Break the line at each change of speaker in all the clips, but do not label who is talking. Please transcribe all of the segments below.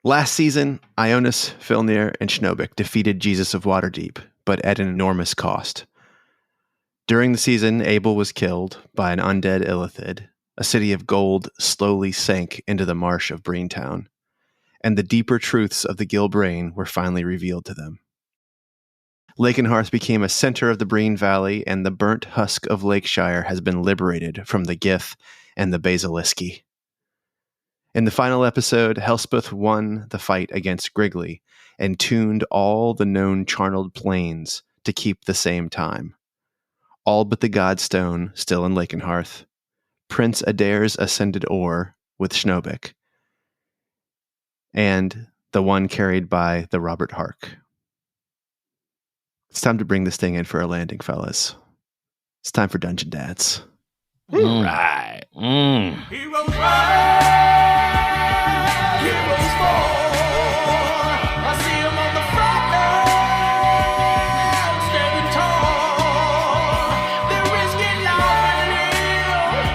Last season, Ionus, Filnyr, and Schnobik defeated Jesus of Waterdeep, but at an enormous cost. During the season, Abel was killed by an undead Illithid. A city of gold slowly sank into the marsh of Brine town, and the deeper truths of the Gilbrain were finally revealed to them. Lakenhearth became a center of the Brine Valley, and the burnt husk of Lakeshire has been liberated from the Gith and the Bezulyth. In the final episode, Helspeth won the fight against Griggly and tuned all the known charneled planes to keep the same time. All but the Godstone still in Lakenhearth, Prince Adair's ascended ore with Schnobik, and the one carried by the Robert Hark. It's time to bring this thing in for a landing, fellas. It's time for Dungeon Dads.
Right.
Heroes rise, heroes fall. I see 'em on the front line, standing tall. They're risking life and limb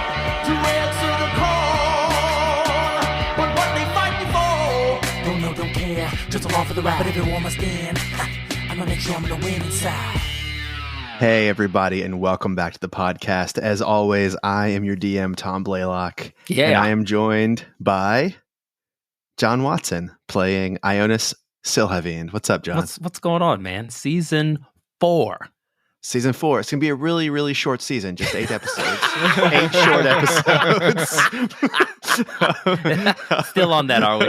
to answer the call. But what they fighting for? Don't know, don't care. Just along for the ride, but everyone must stand. I'm gonna make sure I'm gonna win inside.
Hey, everybody, and welcome back to the podcast. As always, I am your DM, Tom Blaylock.
Yeah.
And I am joined by John Watson, playing Ionus Silhavian. What's up, John?
What's going on, man? Season 4.
Season 4. It's going to be a really, really short season. Just 8 episodes. 8 short episodes.
Still on that, are we?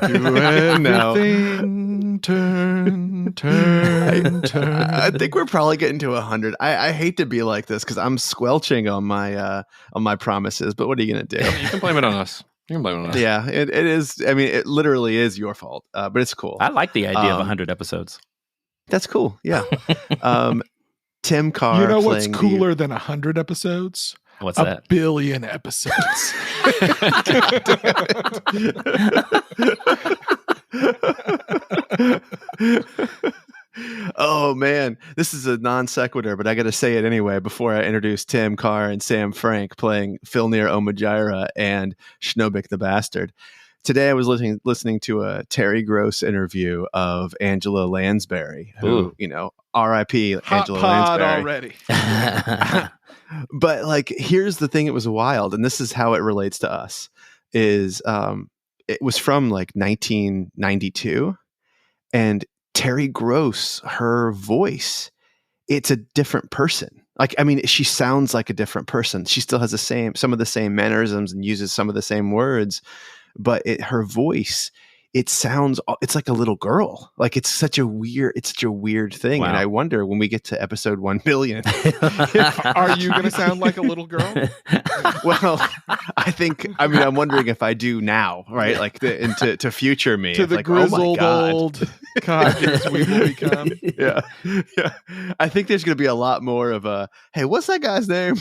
Everything turn. I think we're probably getting to 100. I hate to be like this because I'm squelching on my promises, but what are you going to do?
You can blame it on us.
Yeah, it is. I mean, it literally is your fault, but it's cool.
I like the idea of 100 episodes.
That's cool. Yeah. Tim Carr.
You know what's cooler than 100 episodes?
What's
a
that?
billion episodes.
Oh man, this is a non sequitur, but I got to say it anyway before I introduce Tim Carr and Sam Frank playing Filnyr Ionus and Schnobik the Bastard. Today I was listening to a Terry Gross interview of Angela Lansbury, who, R.I.P. Angela Lansbury.
Already.
But like, here's the thing: it was wild, and this is how it relates to us. It was from like 1992, and Terry Gross, her voice, it's a different person. Like, I mean, she sounds like a different person. She still has some of the same mannerisms and uses some of the same words, but her voice, it's like a little girl. Like, it's such a weird thing.
Wow.
And I wonder when we get to episode 1 billion,
Are you going to sound like a little girl?
well, I'm wondering if I do now, right? Like to future me.
To
It's
the
like, oh my
grizzled
God.
old codgers we will become.
Yeah. I think there's going to be a lot more of a, hey, what's that guy's name?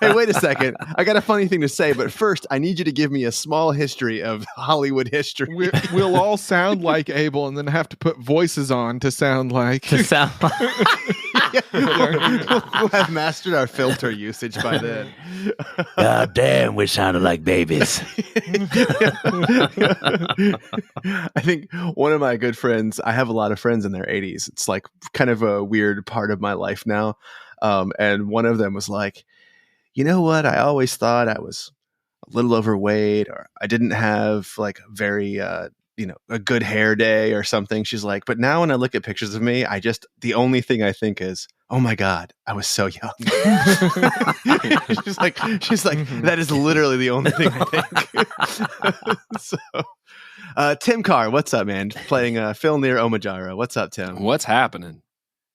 Hey, wait a second. I got a funny thing to say, but first I need you to give me a small history of Hollywood history.
We'll all sound like Abel and then have to put voices on to sound like...
We'll have mastered our filter usage by then.
God damn, we sounded like babies.
I think one of my good friends, I have a lot of friends in their 80s. It's like kind of a weird part of my life now. And one of them was like, you know what? I always thought I was a little overweight, or I didn't have like very, a good hair day or something. She's like, but now when I look at pictures of me, the only thing I think is, oh my God, I was so young. she's like, that is literally the only thing I think. So, Tim Carr, what's up, man? Playing Filnyr Ionus. What's up, Tim?
What's happening?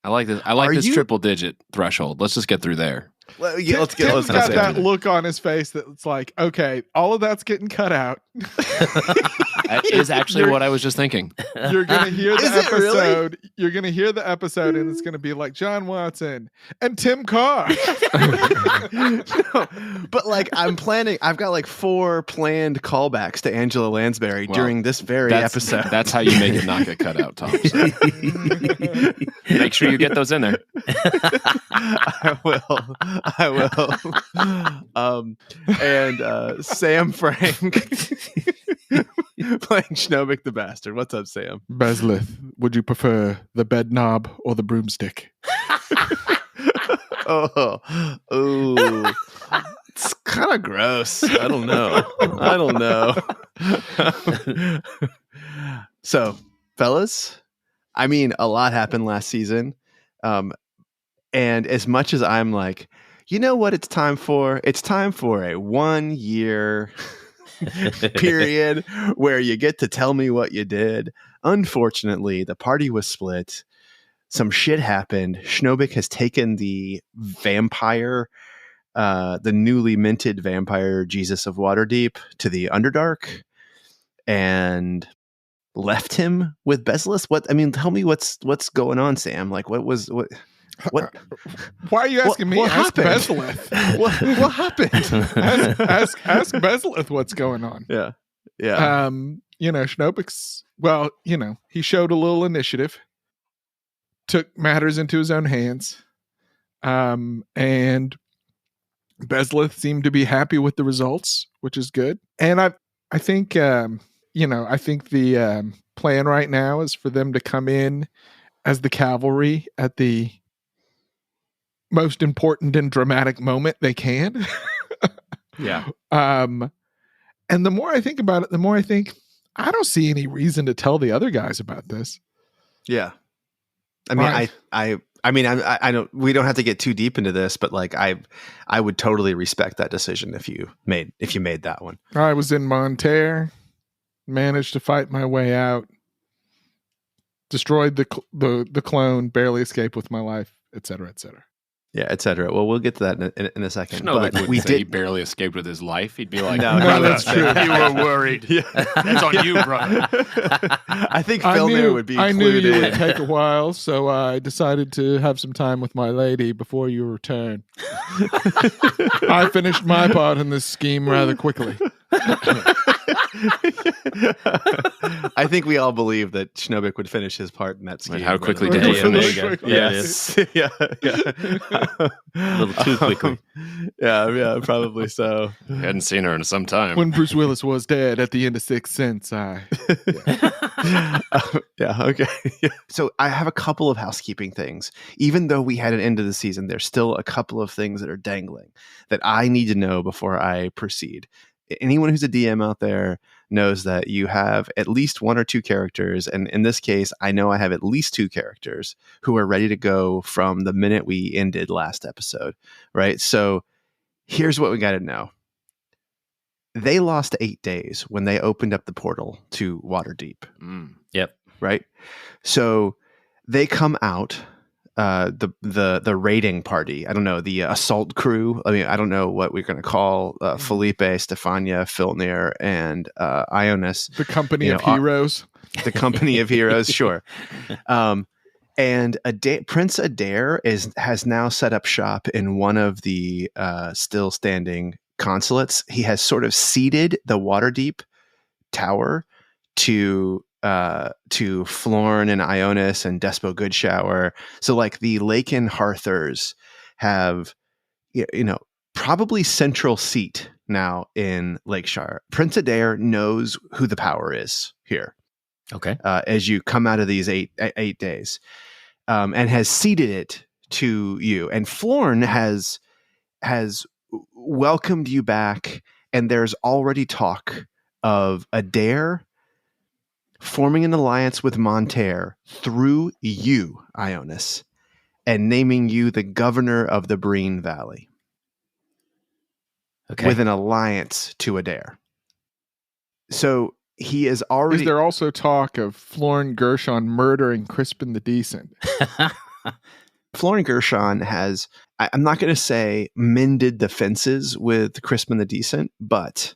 I like this. I like this triple digit threshold. Let's just get through there.
Well, yeah, let's
Tim's
get
got that
through
look on his face that's like, okay, all of that's getting cut out.
That is actually what I was just thinking.
You're gonna hear the
Is it really?
episode. You're gonna hear the episode, and it's gonna be like John Watson and Tim Carr.
No, but like I've got like 4 planned callbacks to Angela Lansbury during this very episode.
That's how you make it not get cut out, Tom. So. Make sure you get those in there.
I will. And Sam Frank. playing Schnobik the Bastard. What's up, Sam?
Bezulyth, would you prefer the bed knob or the broomstick?
Oh, it's kind of gross. I don't know. So, fellas, I mean, a lot happened last season. And as much as I'm like, you know what it's time for? It's time for a 1 year period where you get to tell me what you did. Unfortunately, the party was split. Some shit happened. Schnobik has taken the vampire, the newly minted vampire Jesus of Waterdeep to the Underdark and left him with Bezulyth. Tell me what's going on, Sam. Like, what?
Why are you asking me?
What
Ask
happened?
Bezulyth.
What happened?
Ask Bezulyth what's going on.
Yeah.
Schnobik's, he showed a little initiative, took matters into his own hands, and Bezulyth seemed to be happy with the results, which is good. And I think the plan right now is for them to come in as the cavalry at the most important and dramatic moment they can.
Yeah.
And the more I think about it, the more I think I don't see any reason to tell the other guys about this.
Yeah. I mean,
Right.
I don't. We don't have to get too deep into this, but like, I would totally respect that decision if you made that one.
I was in Monterre, managed to fight my way out, destroyed the clone, barely escaped with my life, etc., etc.
Yeah, etc. Well, we'll get to that in a second.
Schnobik
But
would
we
say he
did.
barely escaped with his life. He'd be like,
No,
that's true.
You were worried.
Yeah.
That's on you, brother.
I think Filnyr would be
I knew
clued
you
in.
would take a while, so I decided to have some time with my lady before you return. I finished my part in this scheme rather quickly.
I think we all believe that Schnobik would finish his part in that scheme.
How quickly
But-
did you
Yeah,
finish?
there you go.
Yes. Yeah.
A little too quickly.
Yeah, probably so.
Hadn't seen her in some time.
When Bruce Willis was dead at the end of Sixth Sense,
Yeah, okay. Yeah. So I have a couple of housekeeping things. Even though we had an end of the season, there's still a couple of things that are dangling that I need to know before I proceed. Anyone who's a DM out there knows that you have at least one or two characters. And in this case, I know I have at least two characters who are ready to go from the minute we ended last episode, right? So here's what we got to know. They lost 8 days when they opened up the portal to Waterdeep,
Yep.
right? So they come out, the raiding party. I don't know, the assault crew. I mean, I don't know what we're going to call Felipe, Stefania, Filnyr, and Ionus.
the company
You
of
know,
heroes.
The company of heroes, sure. And Prince Adair has now set up shop in one of the still standing consulates. He has sort of ceded the Waterdeep tower to Florn and Ionus and Despo Goodshower. So like the Laken Harthers have, probably central seat now in Lakeshire. Prince Adair knows who the power is here.
Okay.
As you come out of these eight days, and has ceded it to you. And Florn has welcomed you back, and there's already talk of Adair forming an alliance with Monterre through you, Ionus, and naming you the governor of the Brine Valley.
Okay.
With an alliance to Adair. So he is
Is
already...
there also talk of Florn Gershon murdering Crispin the Decent?
Florian Gershon has, I'm not going to say mended the fences with Crispin the Decent, but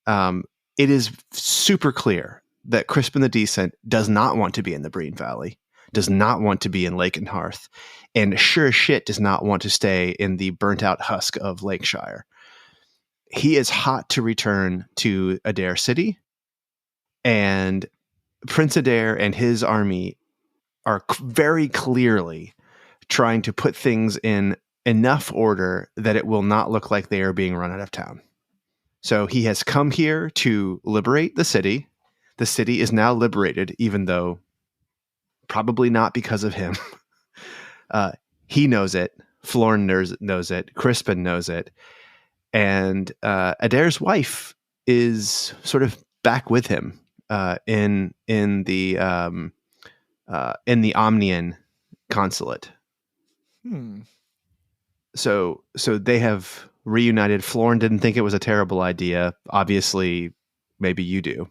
it is super clear that Crispin the Decent does not want to be in the Brine Valley, does not want to be in Lake and Hearth, and sure as shit does not want to stay in the burnt out husk of Lakeshire. He is hot to return to Adair City, and Prince Adair and his army are very clearly trying to put things in enough order that it will not look like they are being run out of town. So he has come here to liberate the city the city is now liberated, even though probably not because of him. He knows it. Florn knows it. Crispin knows it. And Adair's wife is sort of back with him in the Omnian consulate. So they have reunited. Florn didn't think it was a terrible idea. Obviously, maybe you do.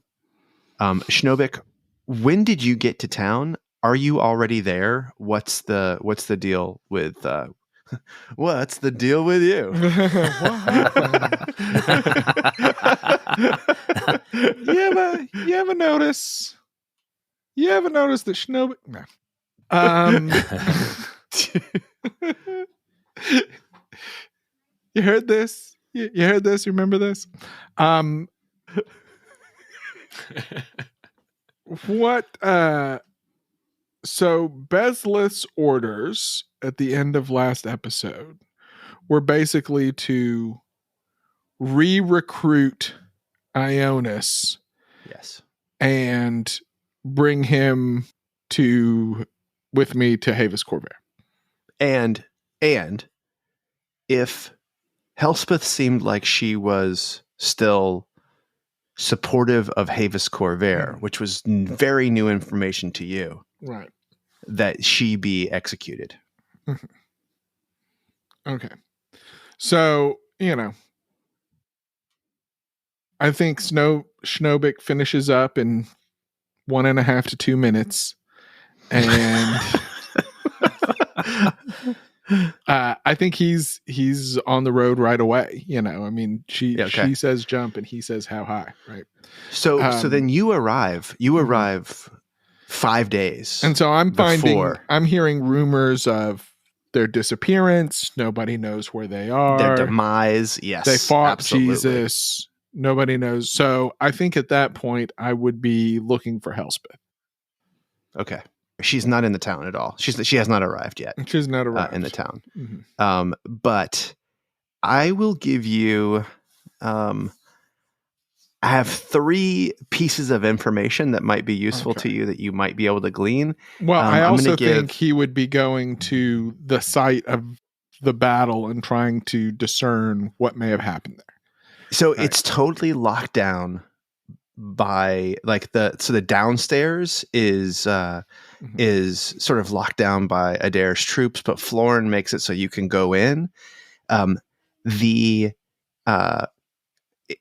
Schnobik, when did you get to town? Are you already there? What's the deal with what's the deal with you?
You ever notice that Schnobik? No. You heard this? You heard this? You remember this? What? So Bezulyth's orders at the end of last episode were basically to re-recruit Ionus.
Yes.
And bring him with me to Havis Corvair.
And if Elspeth seemed like she was still supportive of Havis Corvair, which was very new information to you,
right?
That she be executed.
Okay. So, I think Schnobik finishes up in 1.5 to 2 minutes. And I think he's on the road right away. I mean, she says jump and he says how high, right?
So then you arrive 5 days.
And so I'm hearing rumors of their disappearance. Nobody knows where they are.
Their demise. Yes.
They fought
absolutely.
Jesus. Nobody knows. So I think at that point I would be looking for Elspeth.
Okay. She's not in the town at all. She has not arrived yet.
She's not arrived
in the town.
Mm-hmm.
But I will give you. I have 3 pieces of information that might be useful to you that you might be able to glean.
Well, I also think he would be going to the site of the battle and trying to discern what may have happened there.
So it's totally locked down by the downstairs is sort of locked down by Adair's troops, but Florn makes it so you can go in.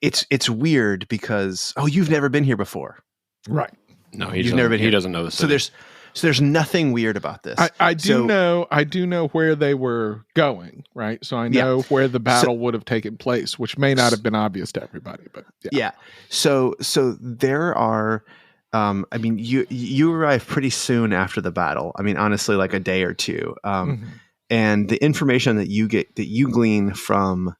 It's weird because you've never been here before,
right?
No, he's never been here. He doesn't know the city.
So there's nothing weird about this.
I do know where they were going, right? So I know where the battle would have taken place, which may not have been obvious to everybody, but
yeah. So there are. I mean, you arrive pretty soon after the battle. I mean, honestly, like a day or two. And the information that you glean from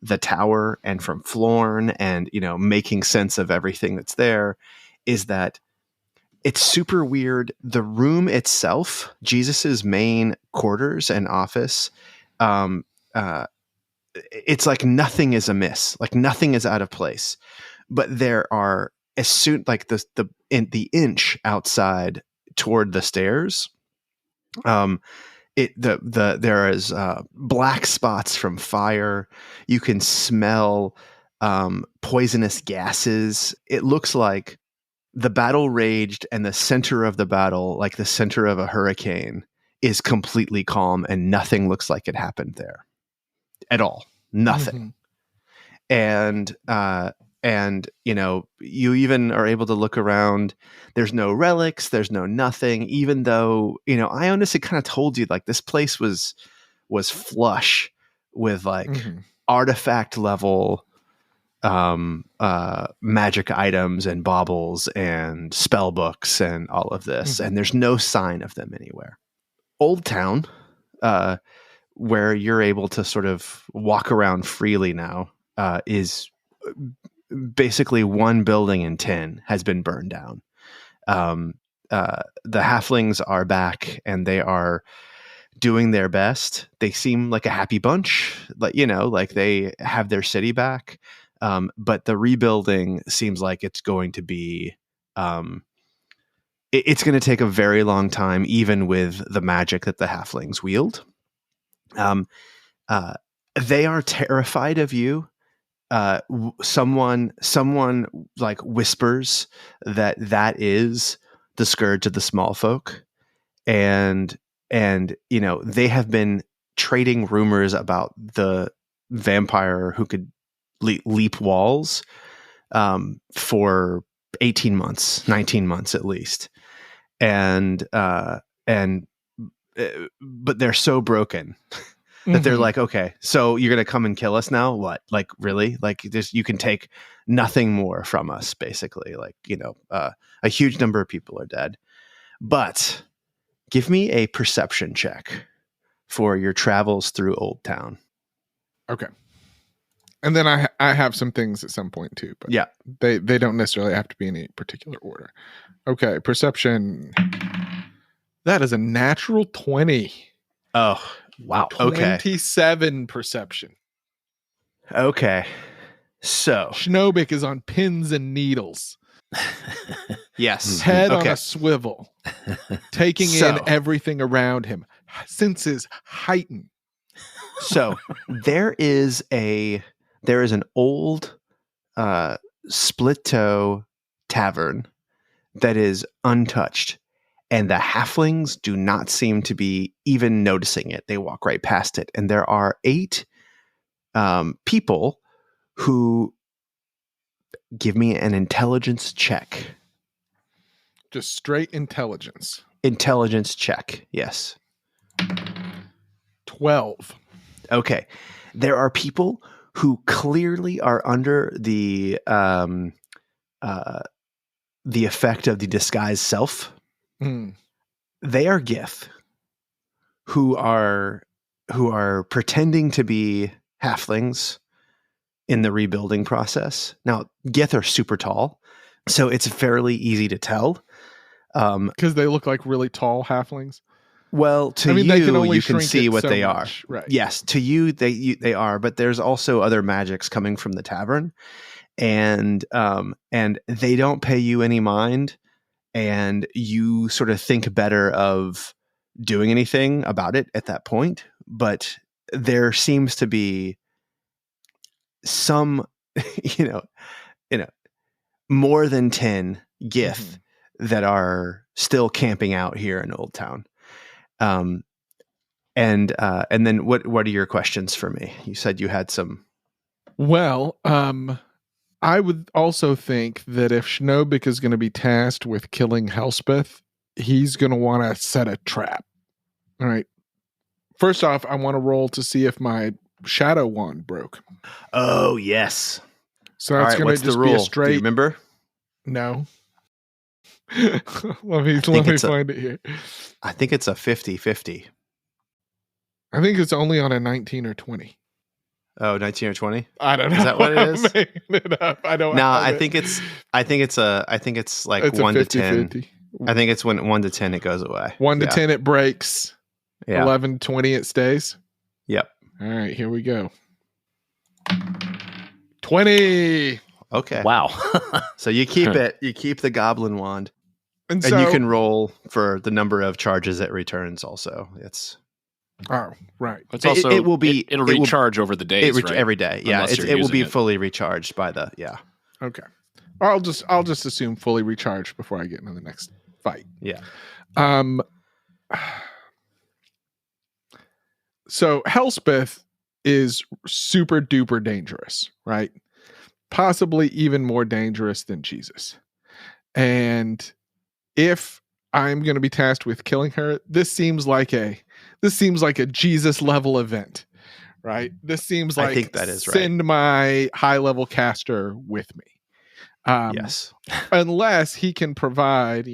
the tower and from Florn and, making sense of everything that's there is that it's super weird. The room itself, Jesus's main quarters and office, it's like nothing is amiss, like nothing is out of place. But there are, as soon like the inch outside toward the stairs, there is black spots from fire. You can smell poisonous gases. It looks like the battle raged, and the center of the battle, like the center of a hurricane, is completely calm, and nothing looks like it happened there at all. Nothing. And you even are able to look around. There's no relics. There's no nothing. Even though Ionus had kind of told you like this place was flush with like artifact level magic items and baubles and spell books and all of this, and there's no sign of them anywhere. Old Town, where you're able to sort of walk around freely now, is basically 1 building in 10 has been burned down. The halflings are back and they are doing their best. They seem like a happy bunch, like they have their city back. But the rebuilding seems like it's going to be it's going to take a very long time, even with the magic that the halflings wield. They are terrified of you. Someone like whispers that is the scourge of the small folk, and they have been trading rumors about the vampire who could leap walls for 18 months, 19 months at least. But they're so broken that they're like, okay, so you're going to come and kill us now? What? Like, really? Like, you can take nothing more from us, basically. Like, a huge number of people are dead. But give me a perception check for your travels through Old Town.
Okay. And then I have some things at some point too, but
yeah,
they don't necessarily have to be in any particular order. Okay, perception. That is a natural 20.
Oh, wow. Okay.
27 perception.
Okay. So
Schnobik is on pins and needles.
Yes.
Head on a swivel. Taking in everything around him. Senses heightened.
So there is an old split toe tavern that is untouched, and the halflings do not seem to be even noticing it. They walk right past it, and there are 8 people who give me an intelligence check.
Just straight intelligence.
Intelligence check, yes.
12.
Okay. There are people who clearly are under the effect of the disguised self. They are Gith, who are pretending to be halflings in the rebuilding process. Now, Gith are super tall, so it's fairly easy to tell.
Because they look like really tall halflings.
Well, to you can see what they are.
Right.
Yes, to you they are, but there's also other magics coming from the tavern, and they don't pay you any mind, and you sort of think better of doing anything about it at that point. But there seems to be some, more than 10 Gith that are still camping out here in Old Town. And then what are your questions for me? You said you had some.
Well, I would also think that if Schnobik is going to be tasked with killing Elspeth, he's going to want to set a trap. All right. First off, I want to roll to see if my shadow wand broke.
Oh, yes.
So that's going to just be a straight.
Do you remember?
No. let me find it here.
I think it's a 50-50.
I think it's only on a 19 or 20.
Oh, 19 or 20?
I don't know.
Is that what it is?
It up. I don't.
No, I think it's like it's 1 to 10.
50.
I think it's 1 to 10 it goes away.
1 to 10 it breaks.
Yeah.
11, 20 it stays.
Yep.
All right, here we go. 20.
Okay.
Wow.
So you keep it. You keep the goblin wand,
and
you can roll for the number of charges it returns. Also, it's.
Oh, right.
It's also
it will be.
It'll recharge over the days, right?
Every day. Yeah,
Unless you're
it will be
using it.
fully recharged by the. Yeah.
Okay. I'll just assume fully recharged before I get into the next fight.
Yeah.
So Elspeth is super duper dangerous, right? Possibly even more dangerous than Jesus. And if I'm going to be tasked with killing her, this seems like a Jesus level event, right? This seems like,
I think that is right.
Send my high level caster with me.
Yes.
Unless he can provide,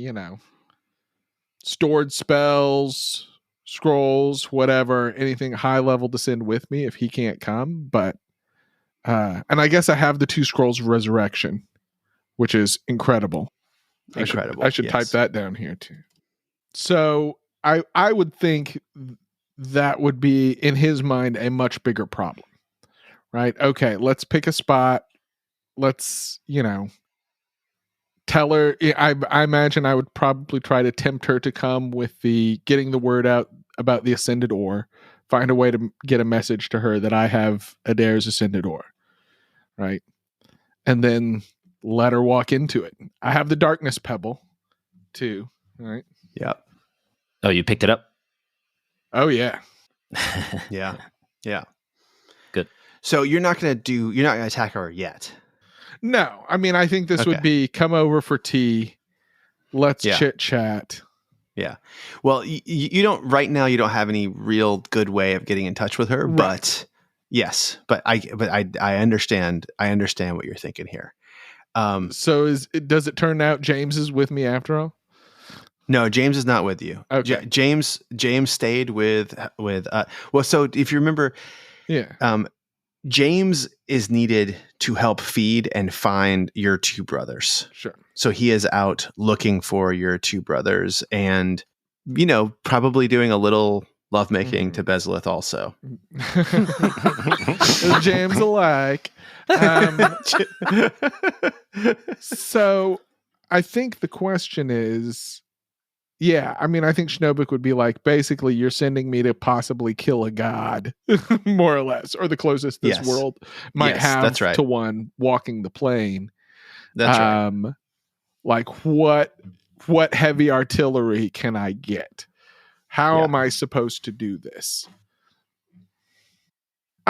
stored spells, scrolls, whatever, anything high level to send with me if he can't come. But, and I guess I have the 2 scrolls of resurrection, which is incredible.
Incredible.
I should type that down here too. So I would think that would be, in his mind, a much bigger problem, right? Okay, let's pick a spot. Let's, tell her. I imagine I would probably try to tempt her to come with the getting the word out about the ascended ore. Find a way to get a message to her that I have Adair's ascended ore, right? And then let her walk into it. I have the darkness pebble too, right?
Yep.
Oh, you picked it up?
Oh yeah.
Yeah. Yeah.
Good.
So you're not going to attack her yet.
No, I mean, I think this would
Okay.
be come over for tea. Let's
Yeah.
chit chat.
Yeah. Well, you don't right now. You don't have any real good way of getting in touch with her,
Right.
but yes, but I understand. I understand what you're thinking here.
So does it turn out James is with me after all?
No, James is not with you.
Okay.
James stayed with. Well, so if you remember,
Yeah.
James is needed to help feed and find your two brothers.
Sure.
So he is out looking for your two brothers and, probably doing a little lovemaking to Bezulyth also.
James alike. So I think the question is, yeah, I mean, I think Schnobik would be like, basically, you're sending me to possibly kill a god, more or less, or the closest this
Yes.
world might
Yes,
have
that's right.
to one walking the plane.
That's right.
Like what heavy artillery can I get? How
Yeah.
am I supposed to do this?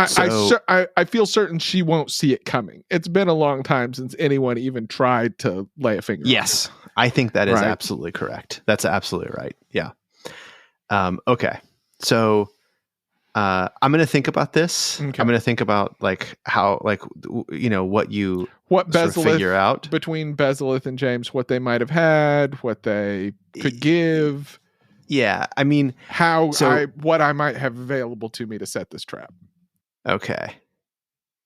So-
I feel certain she won't see it coming. It's been a long time since anyone even tried to lay a finger on
Yes, I think that is
Right.
absolutely correct. That's absolutely right. Yeah. Okay. So I'm going to think about this.
Okay.
I'm going to think about how what you
what
sort of figure
Bezulyth
out.
between Bezulyth and James, what they might have had, what they could give,
Yeah. I mean,
what I might have available to me to set this trap.
okay.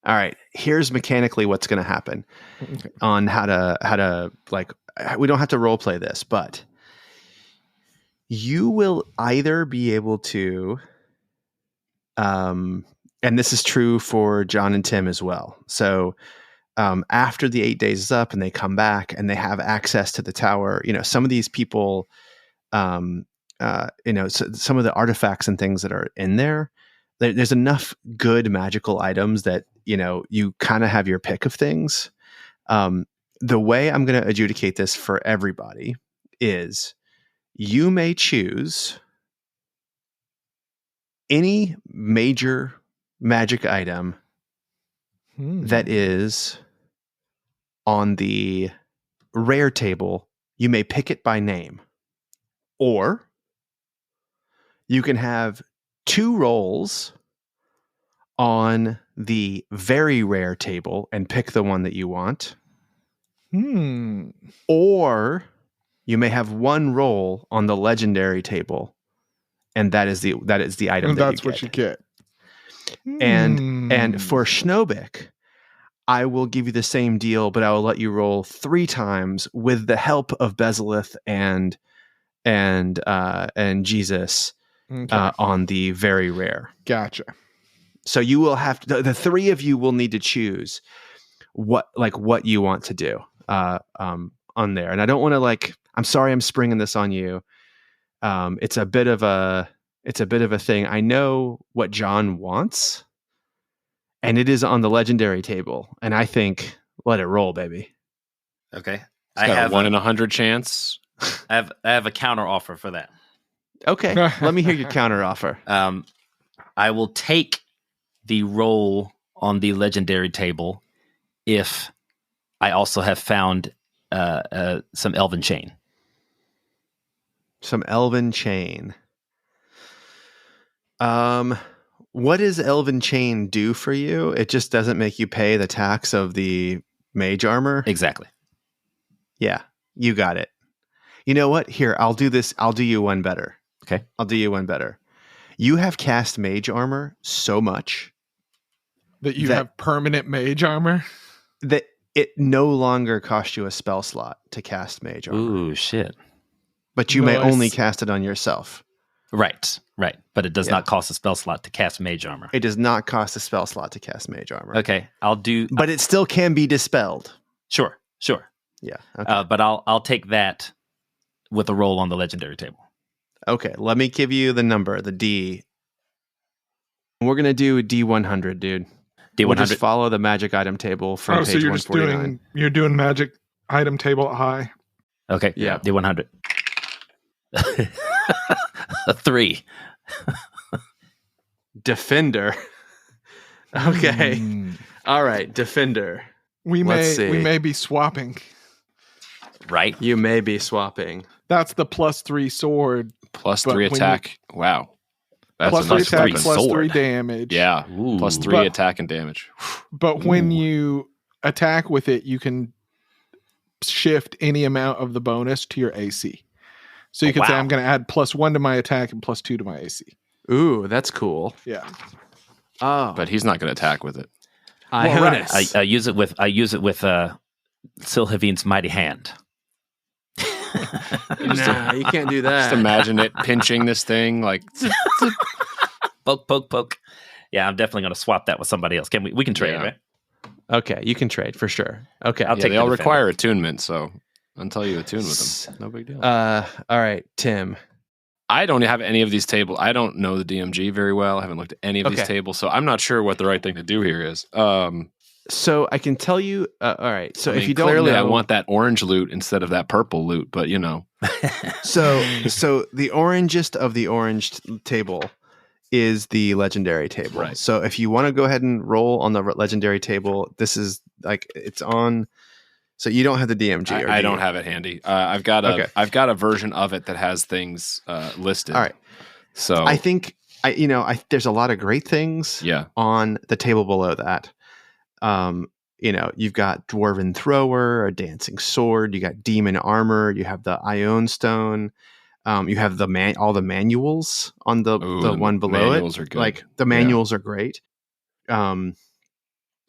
All right. Here's mechanically what's going to happen
Okay.
on how to we don't have to role play this, but you will either be able to, and this is true for John and Tim as well. So after the 8 days is up and they come back and they have access to the tower, some of these people, some of the artifacts and things that are in there's enough good magical items that, you kind of have your pick of things. The way I'm going to adjudicate this for everybody is you may choose any major magic item that is on the rare table. You may pick it by name, or you can have 2 rolls on the very rare table and pick the one that you want. Or you may have 1 roll on the legendary table, and that is the item.
And
that
that's what you get.
And for Schnobik, I will give you the same deal, but I will let you roll 3 times with the help of Bezulyth and Jesus on the very rare.
Gotcha.
So you will have to, the 3 of you will need to choose what you want to do on there. And I don't want to I'm sorry I'm springing this on you. It's a bit of a thing. I know what John wants, and it is on the legendary table. And I think let it roll, baby.
Okay.
It's got a 1 in 100 chance.
I have a counter offer for that.
Okay, let me hear your counter offer.
I will take the roll on the legendary table if I also have found some elven chain.
Some elven chain. What does elven chain do for you? It just doesn't make you pay the tax of the mage armor?
Exactly.
Yeah, you got it. You know what? Here, I'll do this. I'll do you one better.
Okay.
I'll do you one better. You have cast mage armor so much
That you have permanent mage armor?
that it no longer costs you a spell slot to cast mage armor.
Ooh, shit.
But you may
Nice.
only cast it on yourself.
Right. But it does not cost a spell slot to cast mage armor.
It does not cost a spell slot to cast mage armor.
Okay. I'll do.
But it still can be dispelled.
Sure.
Yeah. Okay.
But I'll take that with a roll on the legendary table.
Okay. Let me give you the number, the D. We're gonna do D100, dude.
D100.
We'll just follow the magic item table from
so
page
you're just
149.
you're doing magic item table high.
Okay.
Yeah.
D100. A 3.
Defender. Okay.
Hmm.
All right. Defender.
We
Let's
may
see.
be swapping.
Right.
You may be swapping.
That's the +3 sword.
Plus
But
3
when
attack. Wow. That's
Plus
a
3
nice
attack,
weapon.
plus 3
sword.
damage.
Yeah.
Ooh.
Plus 3
But-
attack and damage.
But when you attack with it, you can shift any amount of the bonus to your AC. So you
Oh,
can say,
wow.
I'm going to add +1 to my attack and +2 to my AC.
Ooh, that's cool.
Yeah.
Oh,
But he's not going to attack with it.
Ionis.
I use it with Silhavine's mighty hand.
Nah, you can't do
Just
that.
imagine it pinching this thing like
Poke, poke, poke. Yeah, I'm definitely going to swap that with somebody else. Can we can trade,
Yeah.
right?
Okay, you can trade for sure. Okay.
I'll
yeah,
take
they
the
all
defender.
require attunement, so until you attune with them, no big deal.
All right, Tim.
I don't have any of these tables. I don't know the DMG very well. I haven't looked at any of these
Okay.
tables, so I'm not sure what the right thing to do here is.
So I can tell you. All right. So
I
if
mean,
you don't
clearly,
know,
I want that orange loot instead of that purple loot, but you know,
So the orangest of the orange table is the legendary table.
Right.
So if you want to go ahead and roll on the legendary table, this is like it's on. So you don't have the DMG. or
I
do
don't
you?
have it handy. I've got a version of it that has things listed.
All right.
So
I think there's a lot of great things
yeah,
on the table below that. You've got Dwarven Thrower, a Dancing Sword, you got Demon Armor, you have the Ion Stone, you have all the manuals on the one below
manuals
it.
are good.
Like the manuals are great. You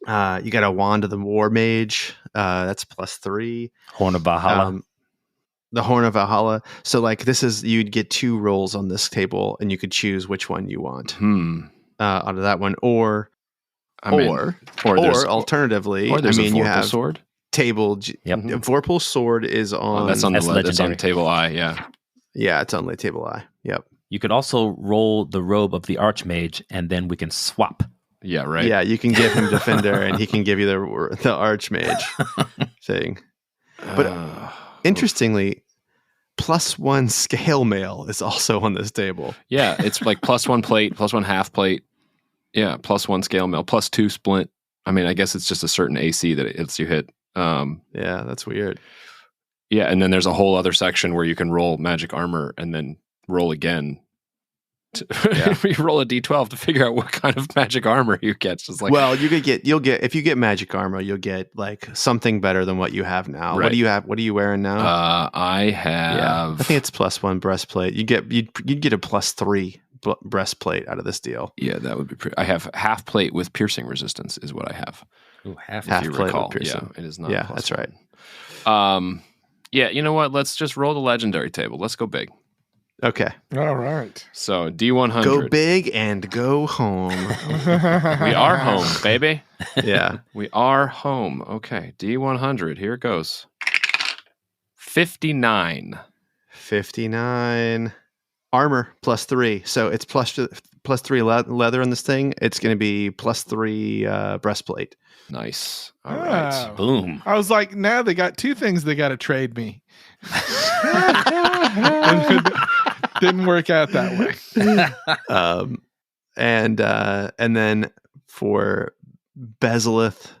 got a Wand of the War Mage, that's +3.
Horn of Valhalla.
The Horn of Valhalla. So like you'd get 2 rolls on this table, and you could choose which one you want out of that one, or alternatively,
there's a
you
Vorpal
have
sword.
table.
Yep.
Vorpal's sword is on.
That's on
That's
that's on
legendary.
table I. Yeah.
Yeah, it's on the table I. Yep.
You could also roll the robe of the Archmage, and then we can swap.
Yeah. Right.
Yeah, you can give him Defender, and he can give you the Archmage thing. But interestingly, +1 scale mail is also on this table.
Yeah. It's like +1 plate, +1 half plate. Yeah. +1 scale mail, +2 splint. I mean, I guess it's just a certain AC that it lets you hit.
Yeah, that's weird.
Yeah, and then there's a whole other section where you can roll magic armor and then roll again. You roll a d12 to figure out what kind of magic armor you get. It's just like,
Well, you'll get if you get magic armor, you'll get like something better than what you have now.
Right.
What do you have? What are you wearing now?
I have.
I think it's +1 breastplate. You'd get a +3 breastplate out of this deal.
Yeah, that would be pretty. I have half plate with piercing resistance is what I have.
Ooh,
Half
If you
plate
recall,
with piercing.
yeah, it is not.
Yeah,
+1.
that's right.
Yeah, you know what? Let's just roll the legendary table. Let's go big.
Okay.
All right.
So D100.
Go big and go home.
We are home, baby.
Yeah.
We are home. Okay, D100. Here it goes. 59.
59. Armor +3. So it's +3 leather in this thing. It's going to be +3 breastplate.
Nice. All right.
Oh.
Boom.
I was like, now they got 2 things they got to trade me. And it didn't work out that way.
And then for Bezulyth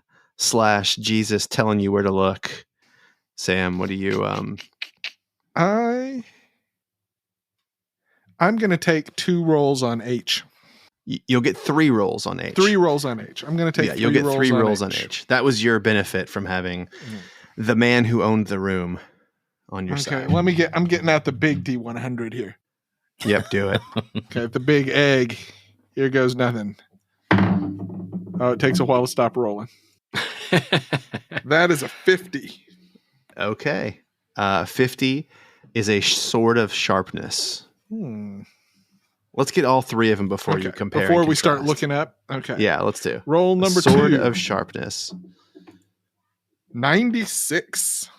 / Jesus telling you where to look, Sam, what do you
I'm going to take 2 rolls on H.
You'll get 3 rolls on H.
3 rolls on H. I'm going to take
Yeah,
3
you'll get
rolls
3
on
rolls on
H.
H. That was your benefit from having the man who owned the room on your
Okay,
side.
I'm getting out the big D100 here.
Yep, do it.
Okay, the big egg. Here goes nothing. Oh, it takes a while to stop rolling. That is a 50.
Okay. 50 is a sword of sharpness. Let's get all 3 of them before you compare.
Before
and
we start
contrast.
looking up. Okay.
Yeah, let's do.
Roll number
Sword
2.
of sharpness.
96.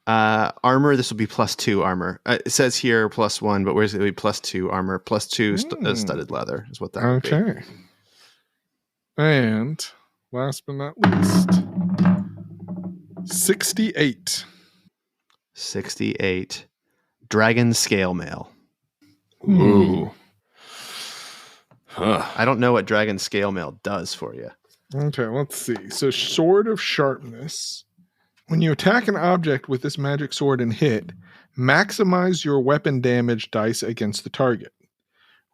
Armor, this will be +2 armor. It says here +1, but where's it be +2 armor? +2 studded leather is what that would be.
Okay. And last but not least, 68.
68. Dragon scale mail.
Ooh. Huh.
I don't know what dragon scale mail does for you.
Okay, let's see. So, Sword of Sharpness. When you attack an object with this magic sword and hit, maximize your weapon damage dice against the target.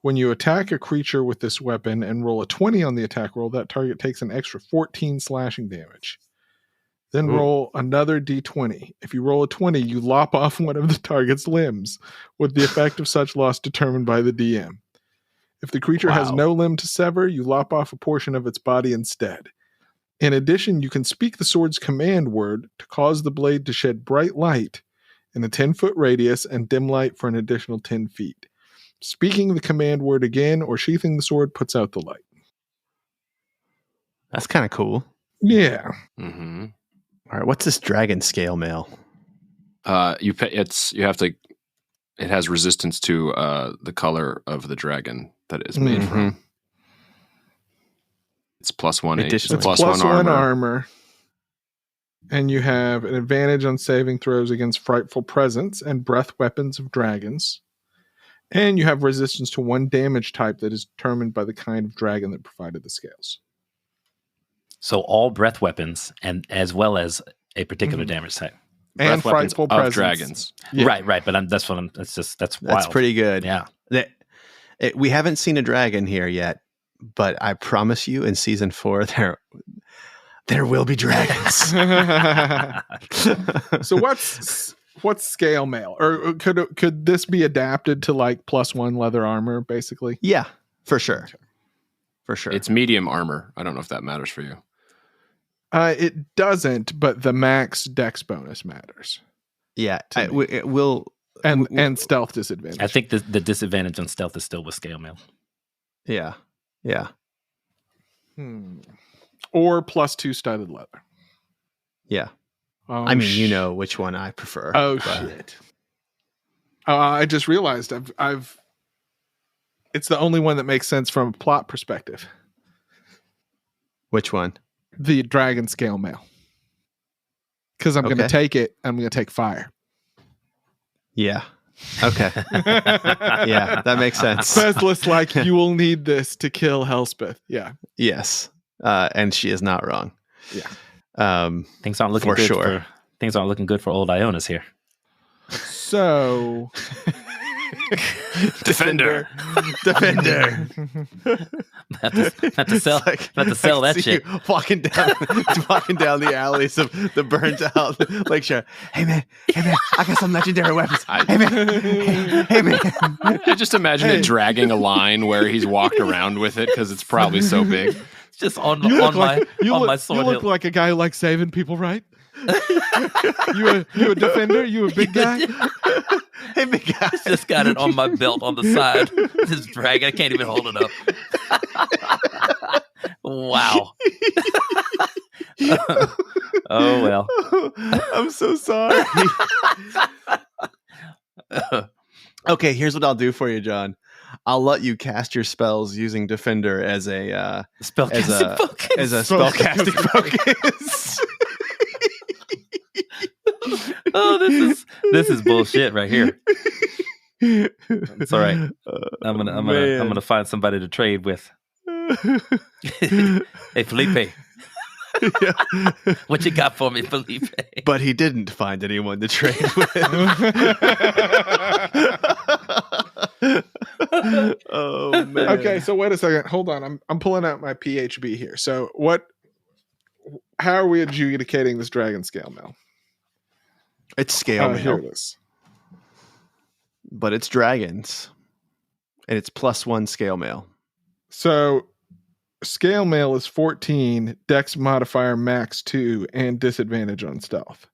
When you attack a creature with this weapon and roll a 20 on the attack roll, that target takes an extra 14 slashing damage. Then roll another d20. If you roll a 20, you lop off one of the target's limbs, with the effect of such loss determined by the DM. If the creature has no limb to sever, you lop off a portion of its body instead. In addition, you can speak the sword's command word to cause the blade to shed bright light in a 10-foot radius and dim light for an additional 10 feet. Speaking the command word again or sheathing the sword puts out the light.
That's kind of cool.
Yeah.
Mm-hmm.
All right, what's this dragon scale mail?
You have to. It has resistance to the color of the dragon that it is made from. It's +1.
It's
+1 armor. And you have an advantage on saving throws against frightful presence and breath weapons of dragons. And you have resistance to 1 damage type that is determined by the kind of dragon that provided the scales.
So all breath weapons, and as well as a particular damage type.
And
Breath weapons
frightful
of
presence.
dragons.
Yeah.
Right. But that's wild.
That's pretty good.
Yeah.
We haven't seen a dragon here yet, but I promise you in season 4 there will be dragons.
So what's scale mail? Or could this be adapted to like +1 leather armor, basically?
Yeah, for sure. For sure.
It's medium armor. I don't know if that matters for you.
It doesn't, but the max dex bonus matters.
Yeah, it will.
And stealth disadvantage.
I think the disadvantage on stealth is still with scale mail.
Yeah.
Or +2 studded leather.
Yeah.
Oh,
I mean, you know which one I prefer.
Oh,
but-
shit. I just realized I've. It's the only one that makes sense from a plot perspective.
Which one?
The dragon scale mail. Because I'm going to take it. I'm going to take fire.
Yeah. Okay. Yeah, that makes sense.
Bezulyth, like, you will need this to kill Elspeth. Yeah.
Yes. And she is not wrong.
Yeah.
Things aren't looking
For
good
sure.
Things aren't looking good for old Ionus here.
So.
Defender.
Have to sell that shit.
Walking down the alleys of the burnt out Lakeshire. Hey man, I got some legendary weapons. Hey man.
I just imagine it dragging a line where he's walked around with it because it's probably so big.
It's just on my sword
You look
hilt.
like a guy who likes saving people, right? you a defender? You a big guy?
Hey big guy.
Just got it on my belt on the side. This dragon, I can't even hold it up. Wow. Oh well.
I'm so sorry. Okay, here's what I'll do for you, John. I'll let you cast your spells using Defender as a
Spellcasting focus.
as a spellcasting focus.
Oh, this is bullshit right here. It's all right. I'm gonna find somebody to trade with. Hey Felipe, what you got for me, Felipe?
But he didn't find anyone to trade with. Oh man.
Okay, so wait a second. Hold on. I'm pulling out my PHB here. So how are we adjudicating this dragon scale mail?
It's scale
Here
mail,
it is.
but it's dragons, and it's +1 scale mail.
So scale mail is 14, dex modifier max 2, and disadvantage on stealth.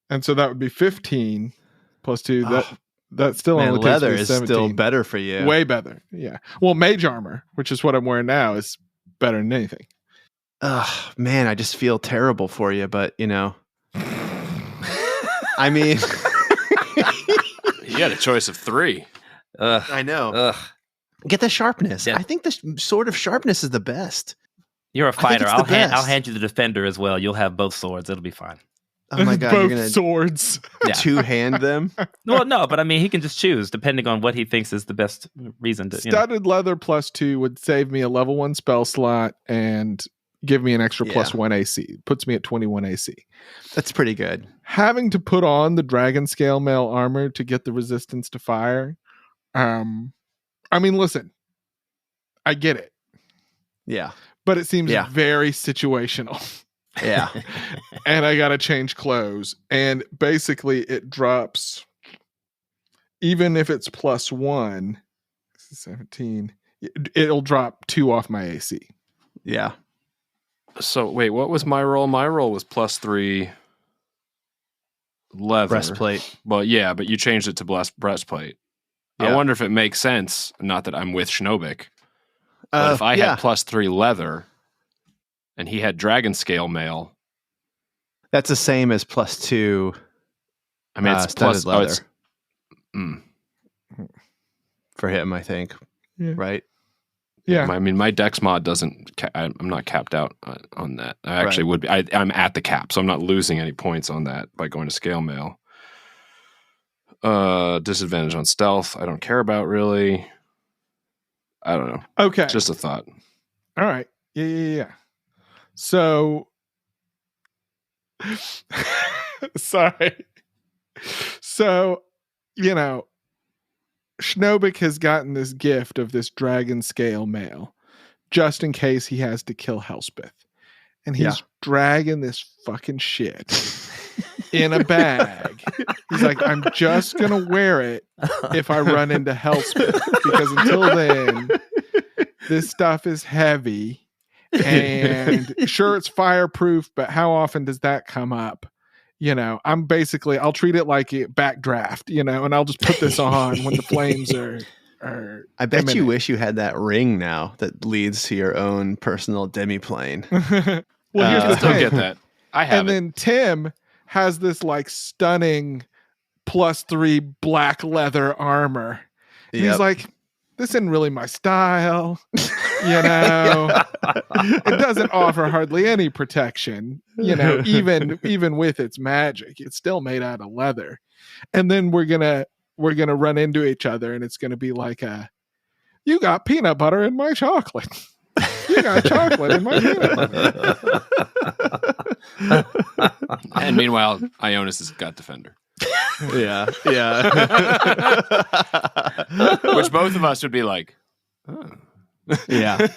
And so that would be 15 plus 2. That still
Man,
only takes
leather
me
is
17.
still better for you.
Way better. Yeah. Well, mage armor, which is what I'm wearing now, is better than anything.
Man, I just feel terrible for you, but I mean,
You had a choice of 3.
I know. Get the sharpness.
Yeah.
I think the sword of sharpness is the best.
You're a
think
fighter.
it's the
I'll
best.
hand you the defender as well. You'll have both swords. It'll be fine.
Oh my god,
Both
you're gonna
swords.
Yeah.
two-hand them?
Well, no, but I mean, he can just choose depending on what he thinks is the best reason to.
Studded leather +2 would save me a level 1 spell slot and give me an extra
Yeah.
+1 AC. Puts me at 21 AC.
That's pretty good.
Having to put on the dragon scale mail armor to get the resistance to fire. I mean, listen, I get it,
Yeah.
but it seems
Yeah.
very situational.
Yeah.
And I gotta change clothes. And basically it drops, even if it's +1, 17, it'll drop 2 off my AC.
Yeah.
So wait, what was my roll? My roll was +3 leather.
Breastplate.
Well, yeah, but you changed it to breastplate. I
Yeah.
wonder if it makes sense, not that I'm with Schnobik, but if I
yeah.
had +3 leather and he had dragon scale mail,
That's the same as +2.
I mean, it's
studded
plus
leather
oh, it's, mm,
for him, I think.
Yeah.
Right?
Yeah.
I mean, my dex mod doesn't. I'm not capped out on that. I actually would be. I'm at the cap, so I'm not losing any points on that by going to scale mail. Disadvantage on stealth. I don't care about really. I don't know.
Okay.
Just a thought.
All right. Yeah. So, sorry. So, Schnobik has gotten this gift of this dragon scale mail just in case he has to kill Elspeth. And he's dragging this fucking shit in a bag. He's like, I'm just going to wear it if I run into Elspeth, because until then, this stuff is heavy. And sure, it's fireproof, but how often does that come up? I'll treat it like a backdraft, and I'll just put this on when the flames are
I bet you
imminent.
wish you had that ring now that leads to your own personal demiplane.
Well, here's the
Still
thing.
get that. I have
And
it.
then Tim has this like stunning +3 black leather armor. And he's
Yep.
like, this isn't really my style. It doesn't offer hardly any protection, even with its magic. It's still made out of leather. And then we're gonna run into each other, and it's gonna be like you got peanut butter in my chocolate. You got chocolate in my peanut butter.
And meanwhile, Ionus has got defender,
Yeah.
which both of us would be like, oh.
Yeah.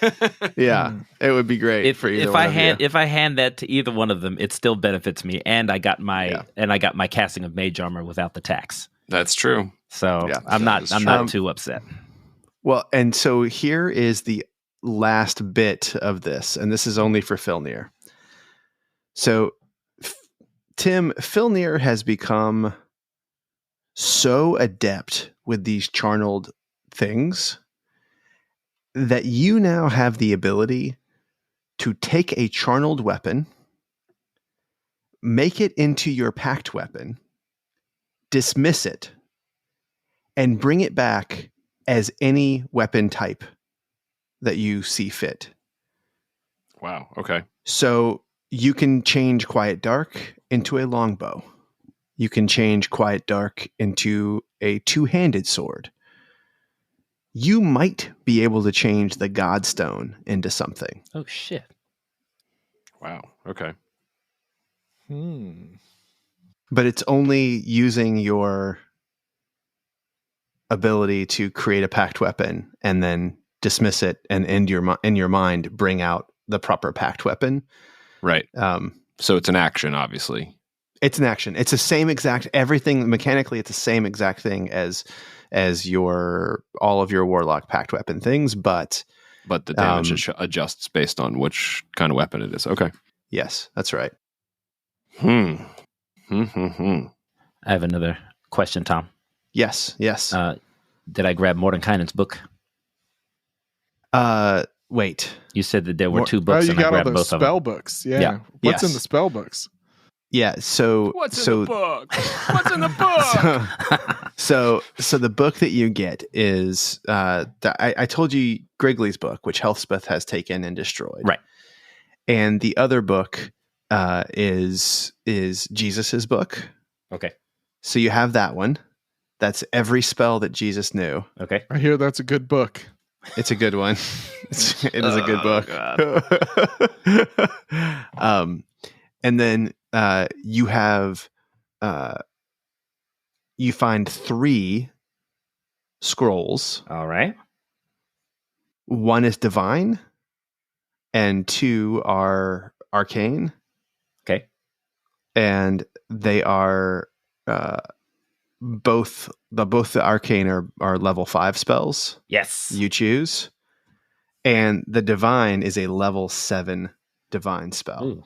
Yeah. It would be great for either one of you.
If I hand that to either one of them, it still benefits me, and I got my casting of mage armor without the tax.
That's true.
So
Yeah,
I'm not too upset.
Well, and so here is the last bit of this, and this is only for Filnyr. So, Tim, Filnyr has become so adept with these charneled things that you now have the ability to take a charneled weapon, make it into your pact weapon, dismiss it, and bring it back as any weapon type that you see fit.
Wow. Okay.
So you can change Quiet Dark into a longbow. You can change Quiet Dark into a two-handed sword. You might be able to change the Godstone into something.
Oh shit!
Wow. Okay.
But it's only using your ability to create a pact weapon and then dismiss it, and in your mind bring out the proper pact weapon.
Right. So it's an action, obviously.
It's an action. It's the same exact everything mechanically. It's the same exact thing as all of your warlock pact weapon things, but
the damage adjusts based on which kind of weapon it is. Okay.
yes, that's right.
I have another question, Tom.
Yes.
Did I grab Mordenkainen's book?
Wait.
You said that there were two
Oh,
books,
you
and I
got all
grabbed
those
both of them.
spell books. Yeah.
Yeah.
What's in
Yes.
the spell books?
Yeah. So
What's in the book? What's in the book?
So the book that you get is I told you Grigley's book, which Healthspeth has taken and destroyed.
Right.
And the other book is Jesus's book.
Okay.
So you have that one. That's every spell that Jesus knew.
Okay.
I hear that's a good book.
It's a good one. It is a good book. And then you have you find 3 scrolls.
All right.
One is divine, and 2 are arcane.
Okay.
And they are both the arcane are level 5 spells.
Yes.
You choose, and the divine is a level 7 divine spell.
Ooh.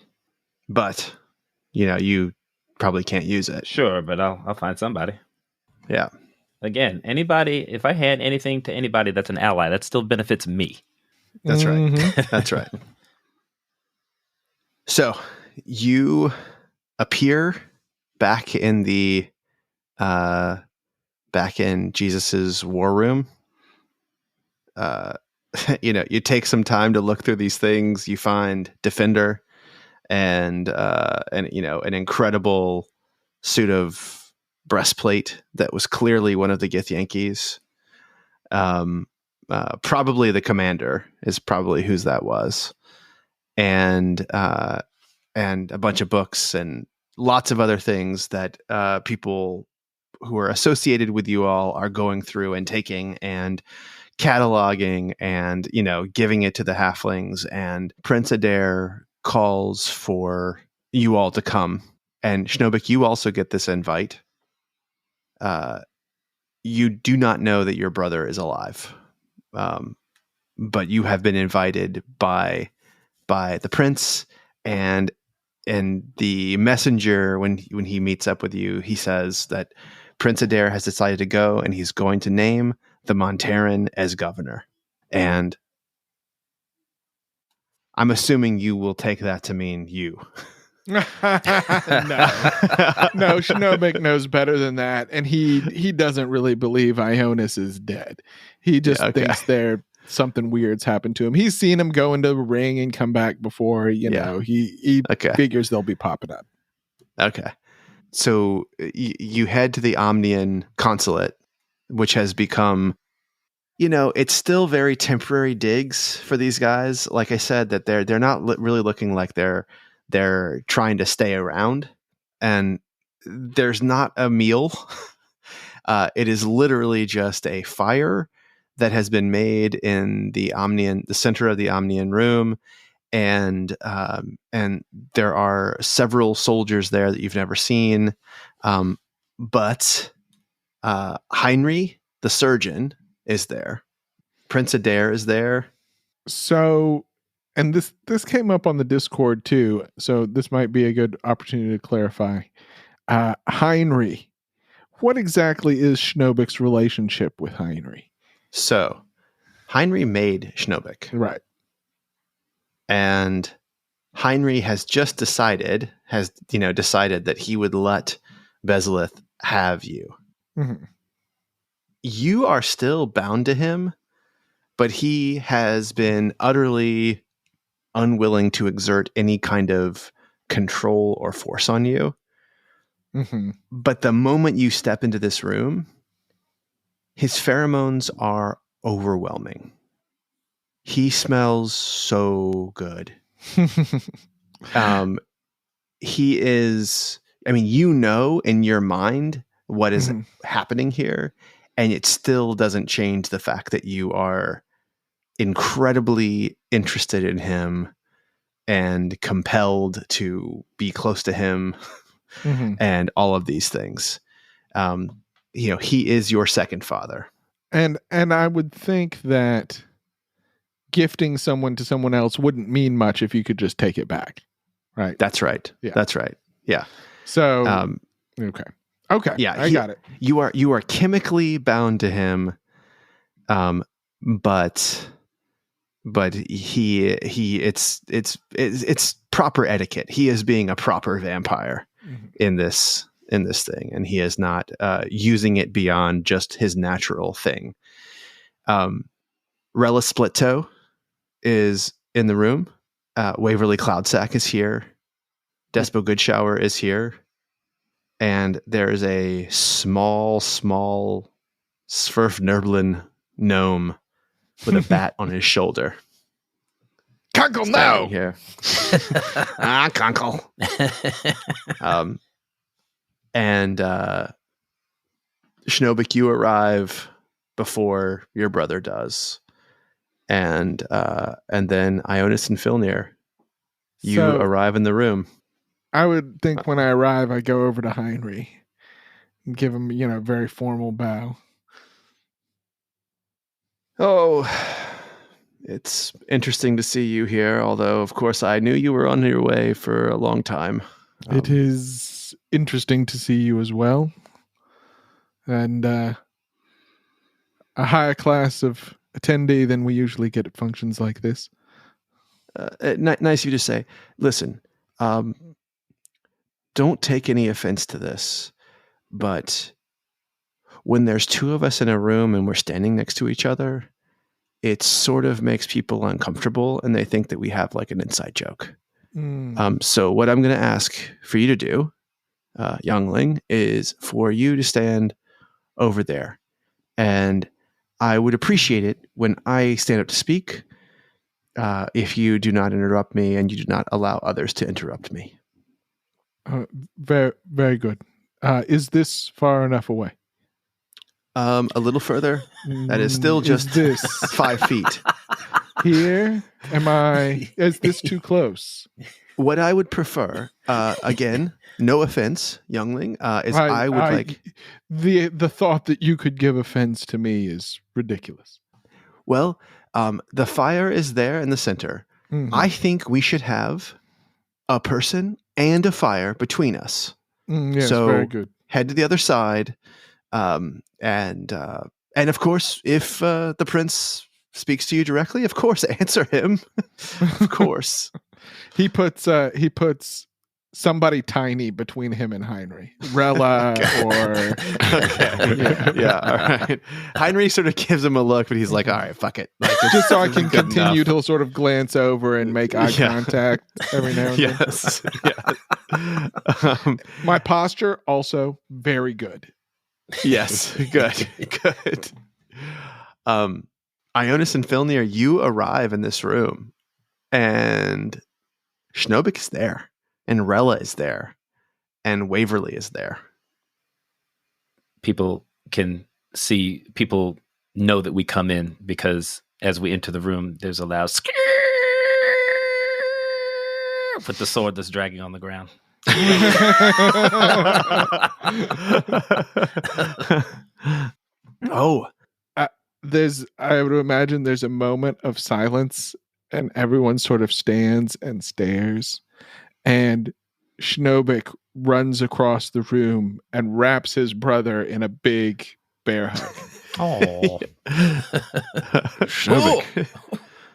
But you probably can't use it.
Sure, but I'll find somebody.
Yeah.
Again, anybody. If I hand anything to anybody that's an ally, that still benefits me.
That's right.
Mhm.
That's right. So you appear back in the back in Jesus's war room. You take some time to look through these things. You find Defender and an incredible suit of breastplate that was clearly one of the Githyanki's. Probably the commander is probably whose that was, and a bunch of books and lots of other things that people who are associated with you all are going through and taking and cataloging and giving it to the halflings. And Prince Adair calls for you all to come. And Schnobik, you also get this invite. You do not know that your brother is alive, but you have been invited by the prince, and the messenger, when he meets up with you, he says that Prince Adair has decided to go, and he's going to name the Montaran as governor. And I'm assuming you will take that to mean you.
No, Schnobik knows better than that, and he doesn't really believe Ionus is dead. He just thinks something weird's happened to him. He's seen him go into the ring and come back before. He figures they'll be popping up.
Okay, so you head to the Omnian consulate, which has become, it's still very temporary digs for these guys. Like I said, that they're not really looking like they're trying to stay around, and there's not a meal. It is literally just a fire that has been made in the center of the Omnian room, and there are several soldiers there that you've never seen, but Heinrich, the surgeon, is there. Prince Adair is there.
So, and this came up on the Discord too, so this might be a good opportunity to clarify. Heinrich, what exactly is Schnobik's relationship with Heinrich?
So, Heinrich made Schnobik.
Right.
And Heinrich has just decided that he would let Bezulyth have you.
Mm-hmm.
You are still bound to him, but he has been utterly unwilling to exert any kind of control or force on you.
Mm-hmm.
But the moment you step into this room, his pheromones are overwhelming. He smells so good. He is, in your mind what is happening here, and it still doesn't change the fact that you are incredibly interested in him and compelled to be close to him and all of these things. He is your second father.
And I would think that gifting someone to someone else wouldn't mean much if you could just take it back. Right.
That's right.
Yeah.
That's right. Yeah.
So, okay.
Yeah.
I got it.
You are chemically bound to him. But it's proper etiquette. He is being a proper vampire. in this thing, and he is not using it beyond just his natural thing. Rella Splittoe is in the room. Waverly Cloudsack is here. Despo Goodshower is here. And there is a small Sverfnerblin gnome with a bat on his shoulder.
Conkle,
Standing
no!
here. Conkle. And Schnobik, you arrive before your brother does. And then Ionus and Filnyr, you
So-
arrive in the room.
I would think when I arrive, I go over to Heinrich and give him, a very formal bow.
Oh, it's interesting to see you here, although, of course, I knew you were on your way for a long time.
It is interesting to see you as well. And a higher class of attendee than we usually get at functions like this.
Nice of you to say. Listen, don't take any offense to this, but when there's two of us in a room and we're standing next to each other, it sort of makes people uncomfortable and they think that we have like an inside joke. So what I'm going to ask for you to do, youngling, is for you to stand over there. And I would appreciate it when I stand up to speak, if you do not interrupt me and you do not allow others to interrupt me.
Very, very good. Is this far enough away?
A little further. That is still just
Is this
5 feet.
here? Is this too close?
What I would prefer, again, no offense, youngling, is I would like...
The thought that you could give offense to me is ridiculous.
Well, the fire is there in the center.
Mhm.
I think we should have a person and a fire between us.
Yes,
so
very good.
head to the other side, and of course, if the prince speaks to you directly, of course, answer him. Of course.
He puts somebody tiny between him and Heinrich. Rella or
Yeah, all right. Heinrich sort of gives him a look, but he's like, all right, fuck it. Like,
just so I
this
can
is good
continue
enough.
to sort of glance over and make eye
Yeah.
contact every now and then.
Yes.
My posture also very good.
Yes. Good. Good. Ionus and Filnyr, you arrive in this room, and Schnobik is there, and Rella is there, and Waverly is there.
People know that we come in because as we enter the room, there's a loud skirr with the sword that's dragging on the ground.
Oh,
I would imagine there's a moment of silence and everyone sort of stands and stares, and Schnobik runs across the room and wraps his brother in a big bear hug.
Oh,
Schnobik.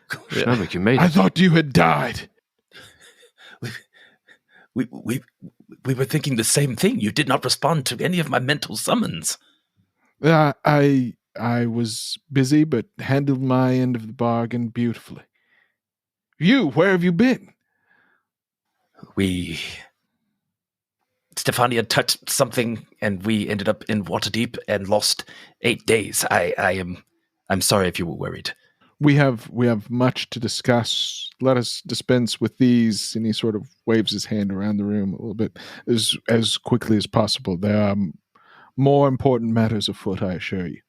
Schnobik, you made
I
it.
thought you had died.
we were thinking the same thing. You did not respond to any of my mental summons.
I was busy, but handled my end of the bargain beautifully. Where have you been?
Stefania touched something, and we ended up in Waterdeep and lost 8 days. I'm sorry if you were worried.
We have much to discuss. Let us dispense with these. And he sort of waves his hand around the room a little bit as quickly as possible. There are more important matters afoot, I assure you.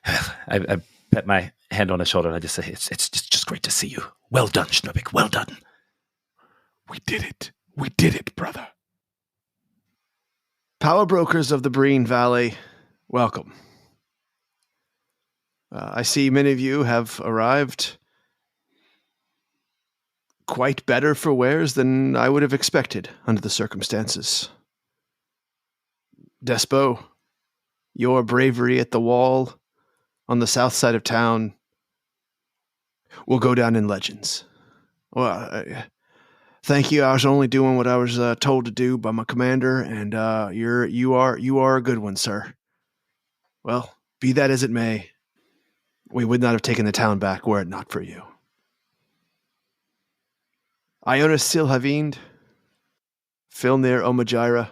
I pat my hand on his shoulder and I just say, it's just great to see you. Well done, Schnobik. Well done.
We did it. We did it, brother.
power brokers of the Brine Valley, welcome. I see many of you have arrived quite better for wares than I would have expected under the circumstances. Despo, your bravery at the wall on the south side of town will go down in legends. Well, Thank you. I was only doing what I was told to do by my commander, and you are a good one, sir. Well, be that as it may, we would not have taken the town back were it not for you. Ionus Silhavind, Filnyr Ionus,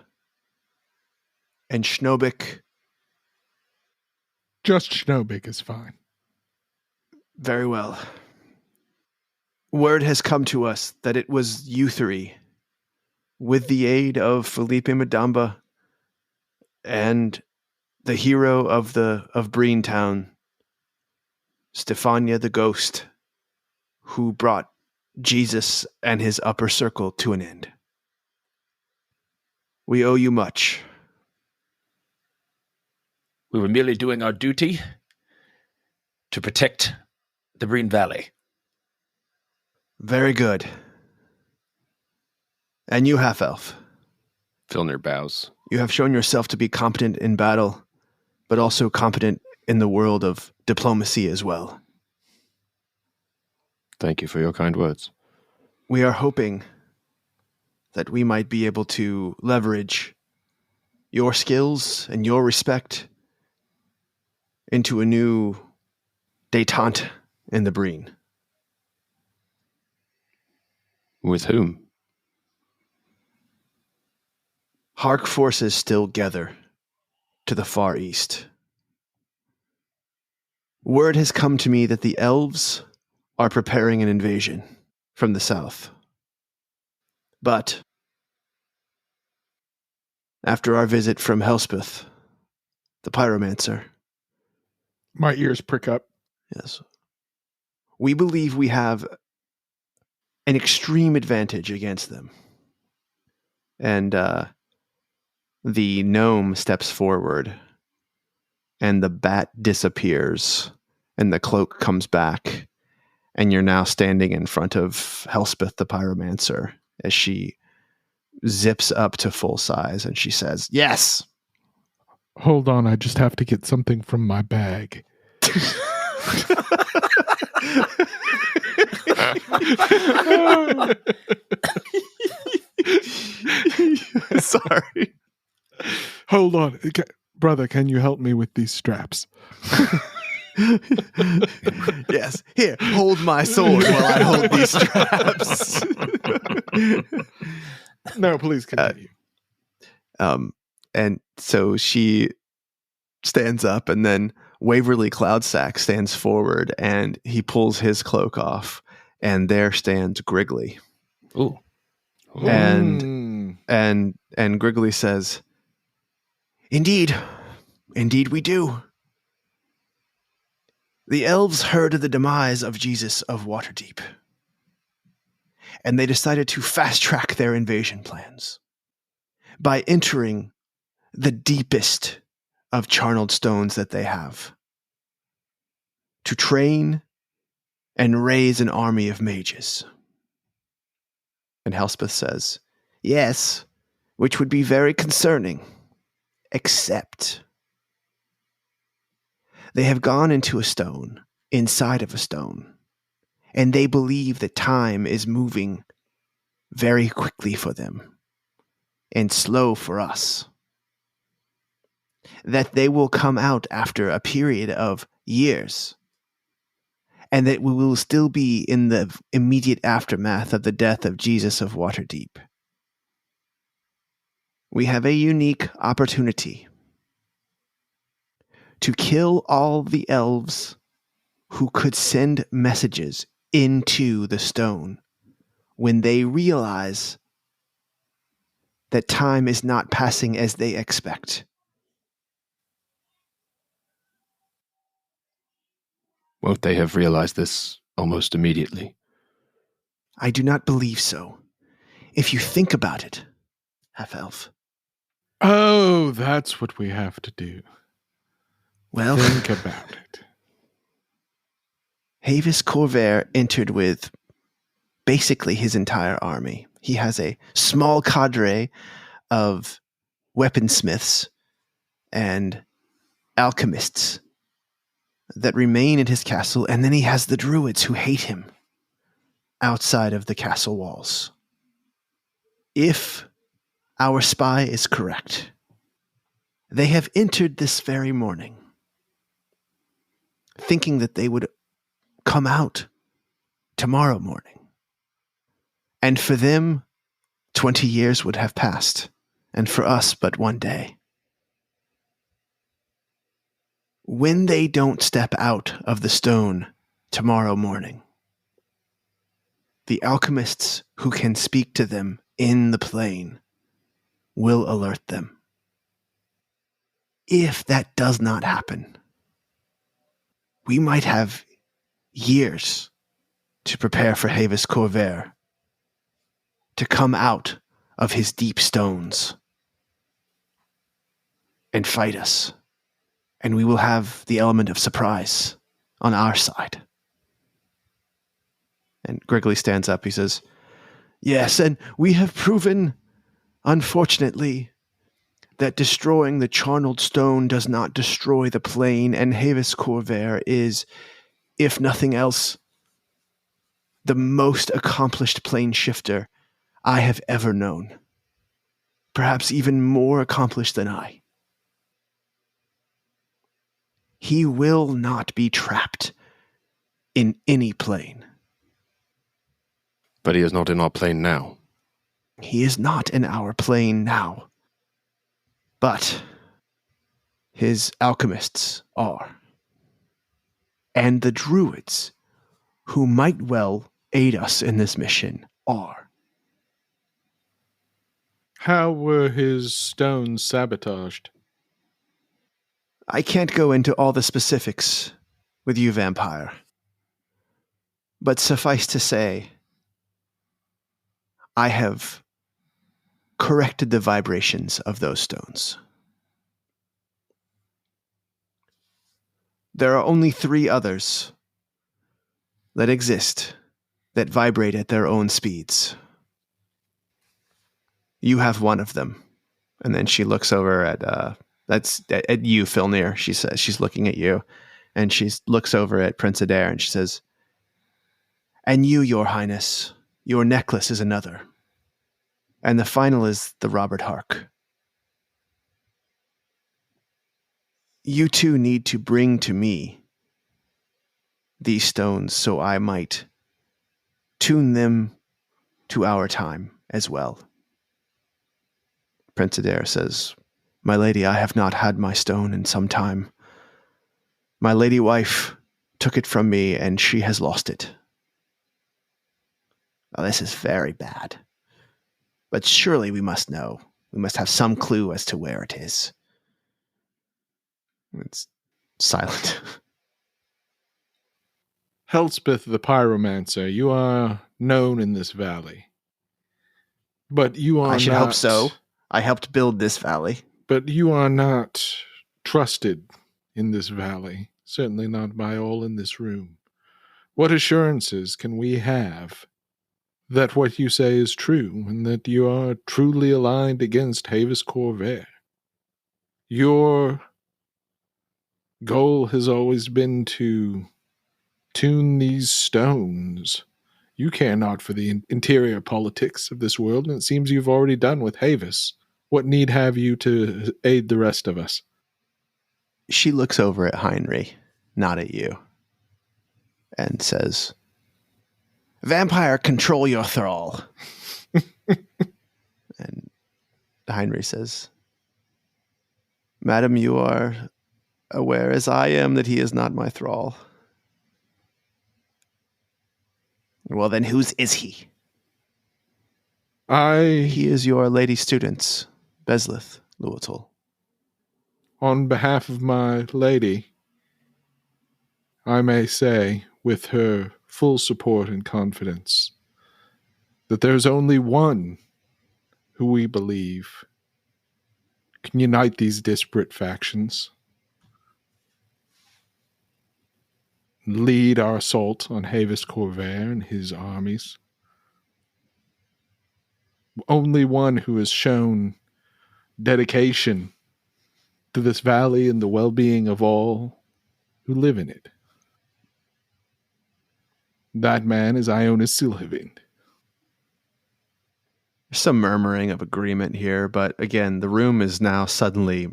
and Schnobik.
Just Schnobik is fine.
Very well. Word has come to us that it was you three, with the aid of Felipe Madamba and the hero of Brine town, Stefania the Ghost, who brought Jesus and his upper circle to an end. We owe you much.
We were merely doing our duty to protect the Brine Valley.
Very good. And you, half-elf.
Filnyr bows.
You have shown yourself to be competent in battle, but also competent in the world of diplomacy as well.
Thank you for your kind words.
We are hoping that we might be able to leverage your skills and your respect into a new détente in the Brine.
With whom?
Hark forces still gather to the far east. Word has come to me that the elves are preparing an invasion from the south. But after our visit from Elspeth, the pyromancer,
My ears prick up.
yes, we believe we have an extreme advantage against them. And the gnome steps forward, and the bat disappears, and the cloak comes back, and you're now standing in front of Elspeth the pyromancer as she zips up to full size, and she says, "Yes."
Hold on, I just have to get something from my bag.
Sorry.
Hold on. Brother, can you help me with these straps?
Yes. Here, hold my sword while I hold these straps.
No, please continue.
And so she stands up, and then Waverly Cloudsack stands forward, and he pulls his cloak off, and there stands Griggly.
Ooh.
And Griggly says, Indeed we do. The elves heard of the demise of Jesus of Waterdeep, and they decided to fast-track their invasion plans by entering the deepest of charneled stones that they have, to train and raise an army of mages. And Elspeth says, Yes, which would be very concerning, except they have gone into a stone, inside of a stone, and they believe that time is moving very quickly for them and slow for us. That they will come out after a period of years, and that we will still be in the immediate aftermath of the death of Jesus of Waterdeep. We have a unique opportunity to kill all the elves who could send messages into the stone when they realize that time is not passing as they expect.
Won't they have realized this almost immediately?
I do not believe so. If you think about it, half-elf.
Oh, that's what we have to do.
Well,
Think about it.
Havis Corvair entered with basically his entire army. He has a small cadre of weaponsmiths and alchemists that remain in his castle, and then he has the druids who hate him outside of the castle walls. If our spy is correct, they have entered this very morning, thinking that they would come out tomorrow morning. And for them, 20 years would have passed, and for us, but one day. When they don't step out of the stone tomorrow morning, the alchemists who can speak to them in the plain will alert them. If that does not happen, we might have years to prepare for Havis Corvair to come out of his deep stones and fight us. And we will have the element of surprise on our side. And Griggly stands up. He says, yes, and we have proven, unfortunately, that destroying the charneled stone does not destroy the plane, and Havis Corvair is, if nothing else, the most accomplished plane shifter I have ever known. Perhaps even more accomplished than I. He will not be trapped in any plane.
But he is not in our plane now.
He is not in our plane now. But his alchemists are. And the druids, who might well aid us in this mission, are.
How were his stones sabotaged?
I can't go into all the specifics with you, vampire. But suffice to say, I have corrected the vibrations of those stones. There are only 3 others that exist that vibrate at their own speeds. You have one of them. And then she looks over at you, Filnyr. She says she's looking at you, and she looks over at Prince Adair, and she says, "And you, Your Highness, your necklace is another. And the final is the Robert Hark. You two need to bring to me these stones so I might tune them to our time as well." Prince Adair says, "My lady, I have not had my stone in some time. My lady wife took it from me, and she has lost it. Oh, this is very bad. But surely we must know. We must have some clue as to where it is." It's silent.
Helspeth the Pyromancer, you are known in this valley. But you are
I should
not,
hope so. I helped build this valley.
But you are not trusted in this valley. Certainly not by all in this room. What assurances can we have that what you say is true, and that you are truly aligned against Havis Corvair? Your goal has always been to tune these stones. You care not for the interior politics of this world, and it seems you've already done with Havis. What need have you to aid the rest of us?
She looks over at Heinrich, not at you, and says, "Vampire, control your thrall." And Heinrich says, "Madam, you are aware as I am that he is not my thrall." "Well, then whose is he?" He is your lady student's, Bezulyth Luatul.
On behalf of my lady, I may say, with her full support and confidence, that there's only one who we believe can unite these disparate factions, lead our assault on Havis Corvair and his armies. Only one who has shown dedication to this valley and the well-being of all who live in it. That man is Ionus Silhivind.
some murmuring of agreement here, but again, the room is now suddenly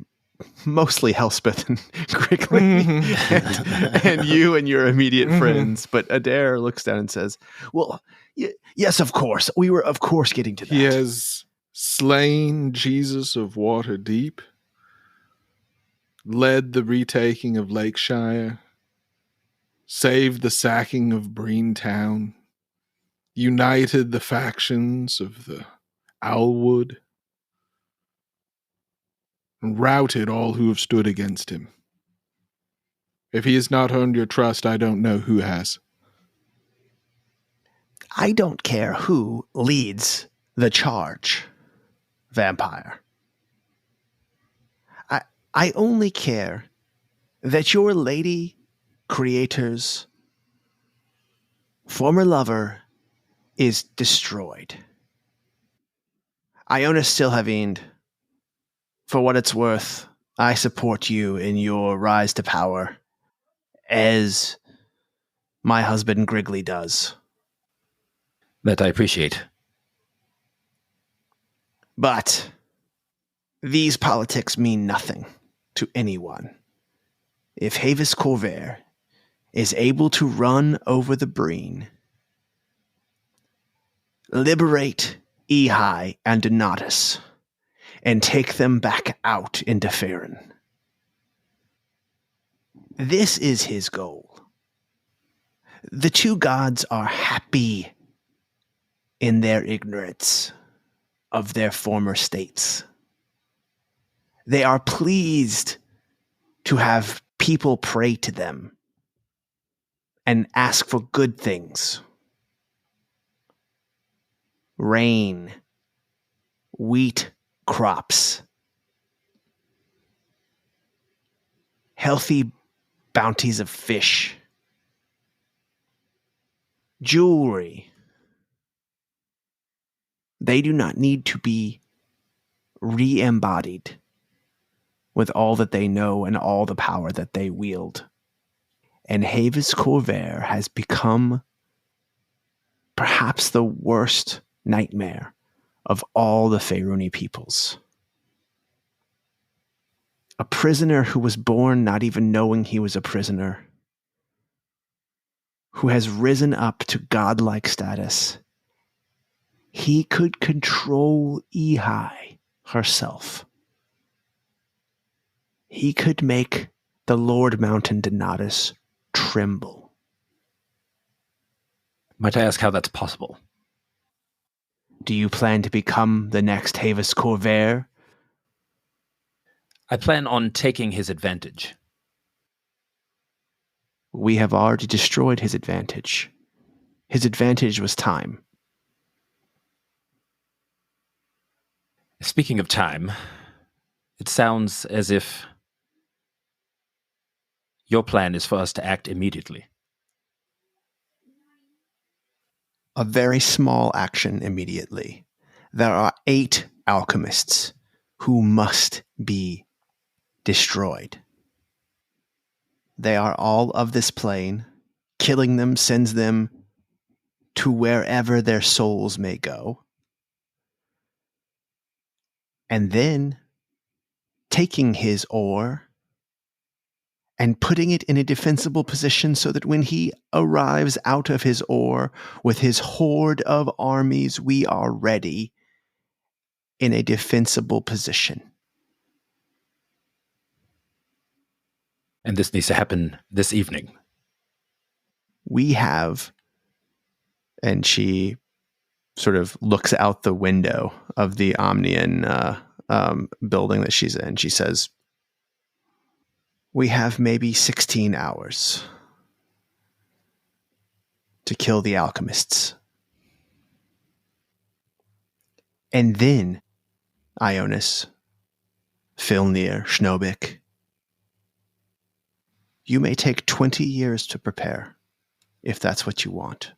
mostly Elspeth and Griggly and you and your immediate friends. But Adair looks down and says, well, yes, of course. We were, of course, getting to that.
He has slain Jesus of Waterdeep, led the retaking of Lakeshire, saved the sacking of Brine town, united the factions of the Owlwood, and routed all who have stood against him. If he has not earned your trust, I don't know who has.
I don't care who leads the charge, vampire. I only care that your lady creator's former lover is destroyed. Ionis Stilhavinde, for what it's worth, I support you in your rise to power, as my husband Griggly does.
That I appreciate.
But these politics mean nothing to anyone. If Havis Corvair is able to run over the Brine, liberate Ehi and Donatus, and take them back out into Faerun, this is his goal. The two gods are happy in their ignorance of their former states. They are pleased to have people pray to them and ask for good things. Rain, wheat crops, healthy bounties of fish, jewelry. They do not need to be re-embodied with all that they know and all the power that they wield. And Havis Corvair has become perhaps the worst nightmare of all the Faeruni peoples. A prisoner who was born not even knowing he was a prisoner, who has risen up to godlike status. He could control Ehi herself. He could make the Lord Mountain Donatus tremble.
Might I ask how that's possible?
Do you plan to become the next Havis Corvair?
I plan on taking his advantage.
We have already destroyed his advantage. His advantage was time.
Speaking of time, it sounds as if your plan is for us to act immediately.
A very small action immediately. There are 8 alchemists who must be destroyed. They are all of this plane. Killing them sends them to wherever their souls may go. And then taking his ore and putting it in a defensible position so that when he arrives out of his ore with his horde of armies, we are ready in a defensible position.
And this needs to happen this evening.
We have, and she sort of looks out the window of the Omnian building that she's in. She says, we have maybe 16 hours to kill the alchemists. And then, Ionis, Filnyr, Schnobik, you may take 20 years to prepare, if that's what you want.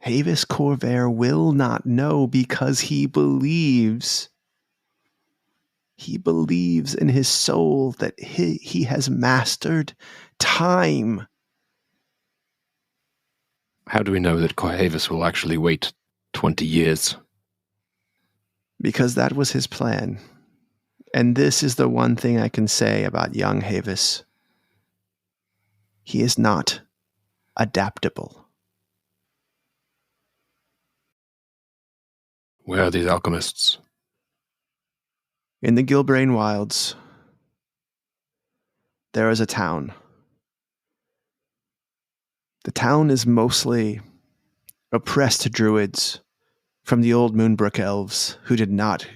Havis Corvair will not know because he believes in his soul that he has mastered time.
How do we know that Havis will actually wait 20 years?
because that was his plan. And this is the one thing I can say about young Havis. He is not adaptable.
Where are these alchemists?
In the Gilbrain Wilds, there is a town. The town is mostly oppressed druids from the old Moonbrook elves who did not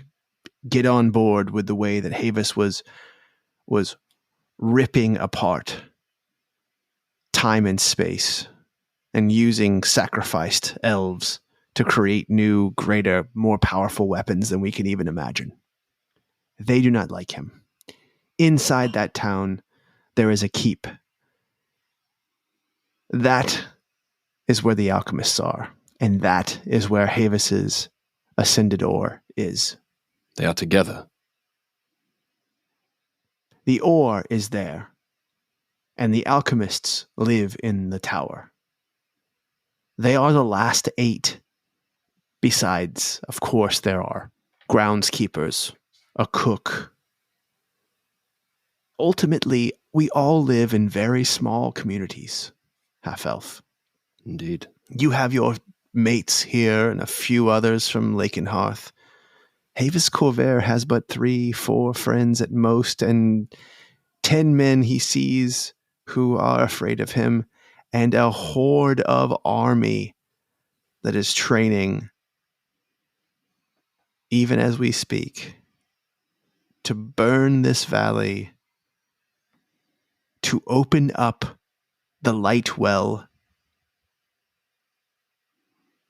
get on board with the way that Havis was ripping apart time and space and using sacrificed elves to create new, greater, more powerful weapons than we can even imagine. They do not like him. Inside that town, there is a keep. That is where the alchemists are, and that is where Havis's ascended ore is.
They are together.
The ore is there, and the alchemists live in the tower. They are the last 8. Besides, of course, there are groundskeepers, a cook. Ultimately, we all live in very small communities, half-elf.
Indeed.
You have your mates here and a few others from Lake and Hearth. Havis Corvair has but 3-4 friends at most, and 10 men he sees who are afraid of him, and a horde of army that is training, even as we speak, to burn this valley, to open up the light well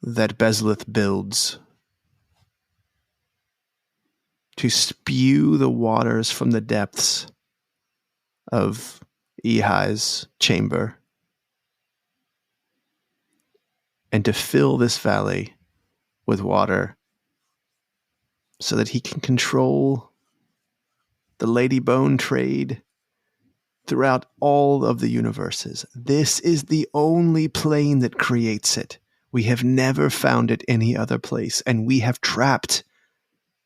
that Bezulyth builds, to spew the waters from the depths of Ehai's chamber, and to fill this valley with water so that he can control the Lady Bone trade throughout all of the universes. This is the only plane that creates it. We have never found it any other place, and we have trapped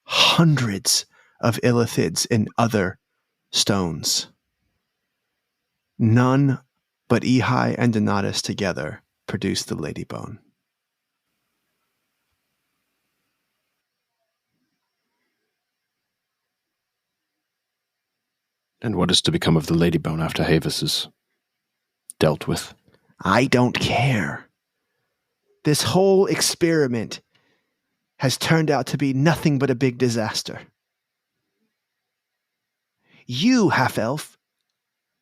hundreds of illithids in other stones. None but Ehai and Donatus together produce the Lady Bone.
And what is to become of the Lady Bone after Havis is dealt with?
I don't care. This whole experiment has turned out to be nothing but a big disaster. You, half-elf,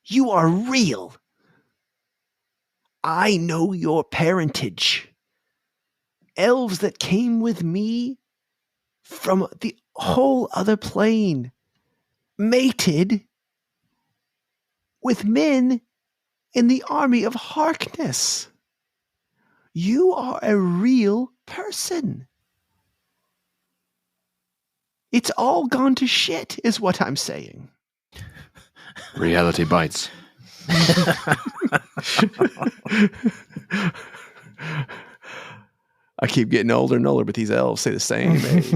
you are real. I know your parentage. Elves that came with me from the whole other plane, mated with men in the army of Harkness. You are a real person. It's all gone to shit, is what I'm saying.
Reality bites.
I keep getting older and older, but these elves say the same age.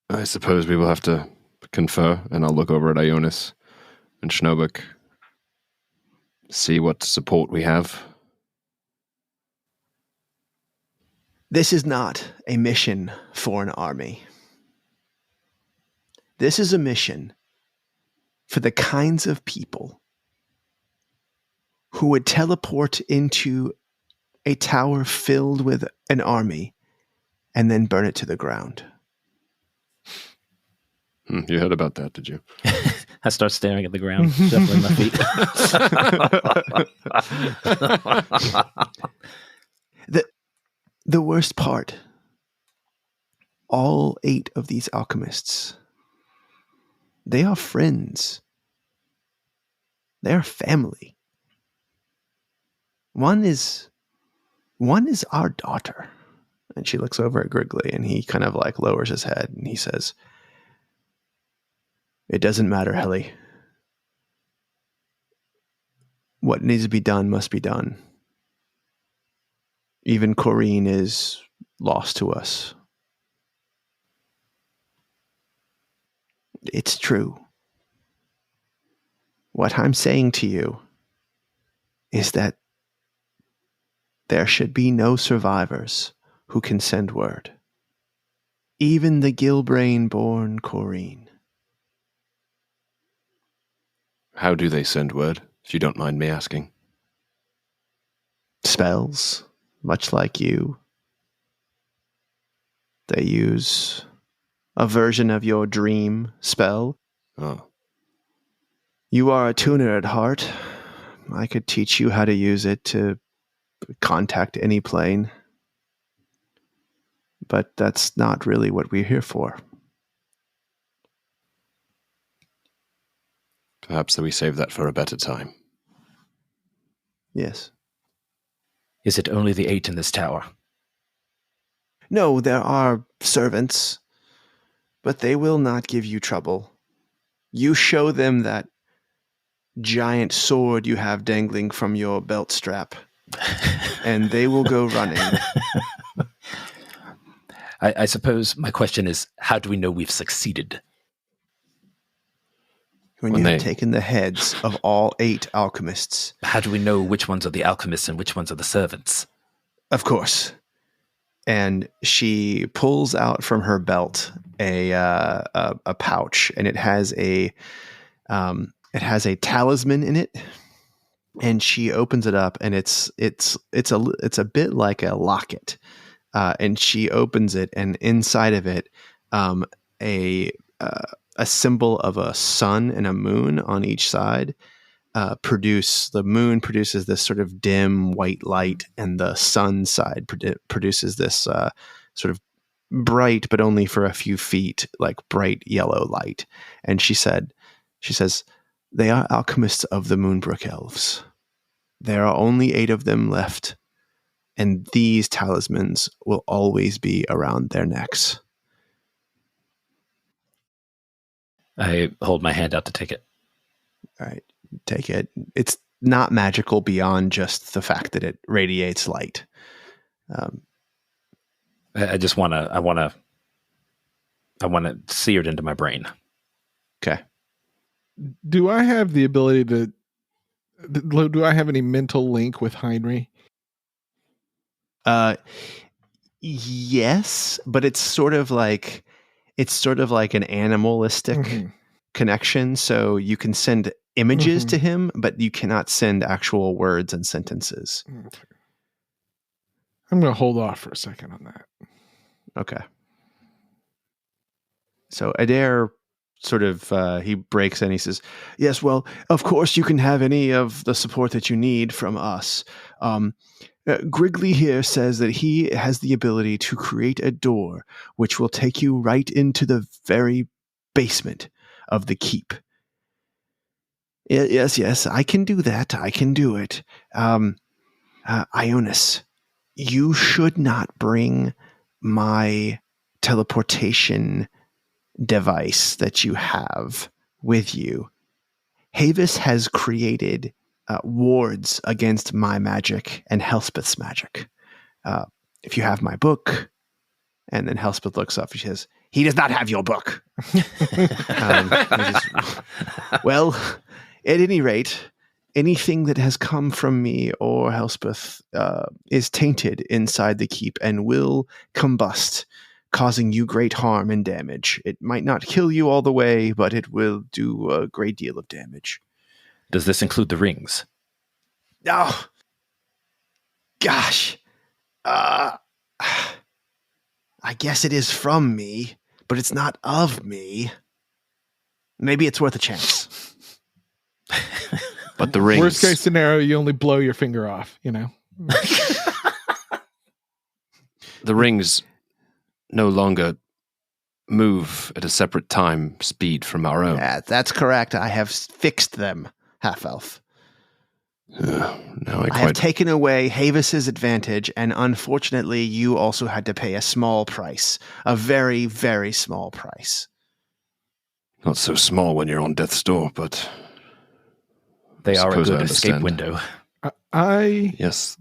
I suppose we will have to confer, and I'll look over at Ionus and Schnobik, see what support we have.
This is not a mission for an army. This is a mission for the kinds of people who would teleport into a tower filled with an army and then burn it to the ground.
You heard about that, did you?
I start staring at the ground, shuffling my feet.
The worst part, all 8 of these alchemists, they are friends. They are family. One is our daughter. And she looks over at Griggly, and he kind of like lowers his head, and he says, "It doesn't matter, Helly. What needs to be done must be done. Even Corrine is lost to us. It's true. What I'm saying to you is that there should be no survivors who can send word. Even the Gilbrain-born Corrine.
How do they send word, if you don't mind me asking?
Spells, much like you. They use a version of your dream spell.
Oh.
You are a tuner at heart. I could teach you how to use it to contact any plane. But that's not really what we're here for.
Perhaps that we save that for a better time.
Yes.
Is it only the 8 in this tower?
No, there are servants, but they will not give you trouble. You show them that giant sword you have dangling from your belt strap, and they will go running.
I suppose my question is, how do we know we've succeeded?
When you have taken the heads of all 8 alchemists.
How do we know which ones are the alchemists and which ones are the servants?
Of course. And she pulls out from her belt a pouch, and it has a talisman in it. And she opens it up, and it's a bit like a locket. And she opens it, and inside of it, a symbol of a sun and a moon on each side. The moon produces this sort of dim white light, and the sun side produces this sort of bright, but only for a few feet, like bright yellow light. And she says, they are alchemists of the Moonbrook Elves. There are only 8 of them left, and these talismans will always be around their necks.
I hold my hand out to take it.
All right, take it. It's not magical beyond just the fact that it radiates light.
I want to sear it into my brain.
Okay.
Do I have the ability to? Do I have any mental link with Heinrich?
Yes, but it's sort of like an animalistic connection. So you can send images to him, but you cannot send actual words and sentences.
Okay. I'm going to hold off for a second on that.
Okay. So Adair sort of, he breaks in. He says, yes, well, of course you can have any of the support that you need from us. Grigley here says that he has the ability to create a door which will take you right into the very basement of the keep. Yes, I can do that. I can do it. Ionus, you should not bring my teleportation device that you have with you. Havis has created wards against my magic and Helspeth's magic. If you have my book, and then Helspeth looks up and she says, he does not have your book. Well, at any rate, anything that has come from me or Helspeth is tainted inside the keep and will combust, causing you great harm and damage. It might not kill you all the way, but it will do a great deal of damage.
Does this include the rings?
Oh, gosh. I guess it is from me, but it's not of me. Maybe it's worth a chance.
But the rings...
Worst case scenario, you only blow your finger off, you know?
The rings no longer move at a separate time speed from our own.
Yeah, that's correct. I have fixed them, half-elf. I have taken away Havis's advantage, and unfortunately, you also had to pay a small price. A very, very small price.
Not so small when you're on death's door, but...
They are a
suppose I
good escape
understand.
window.
Yes.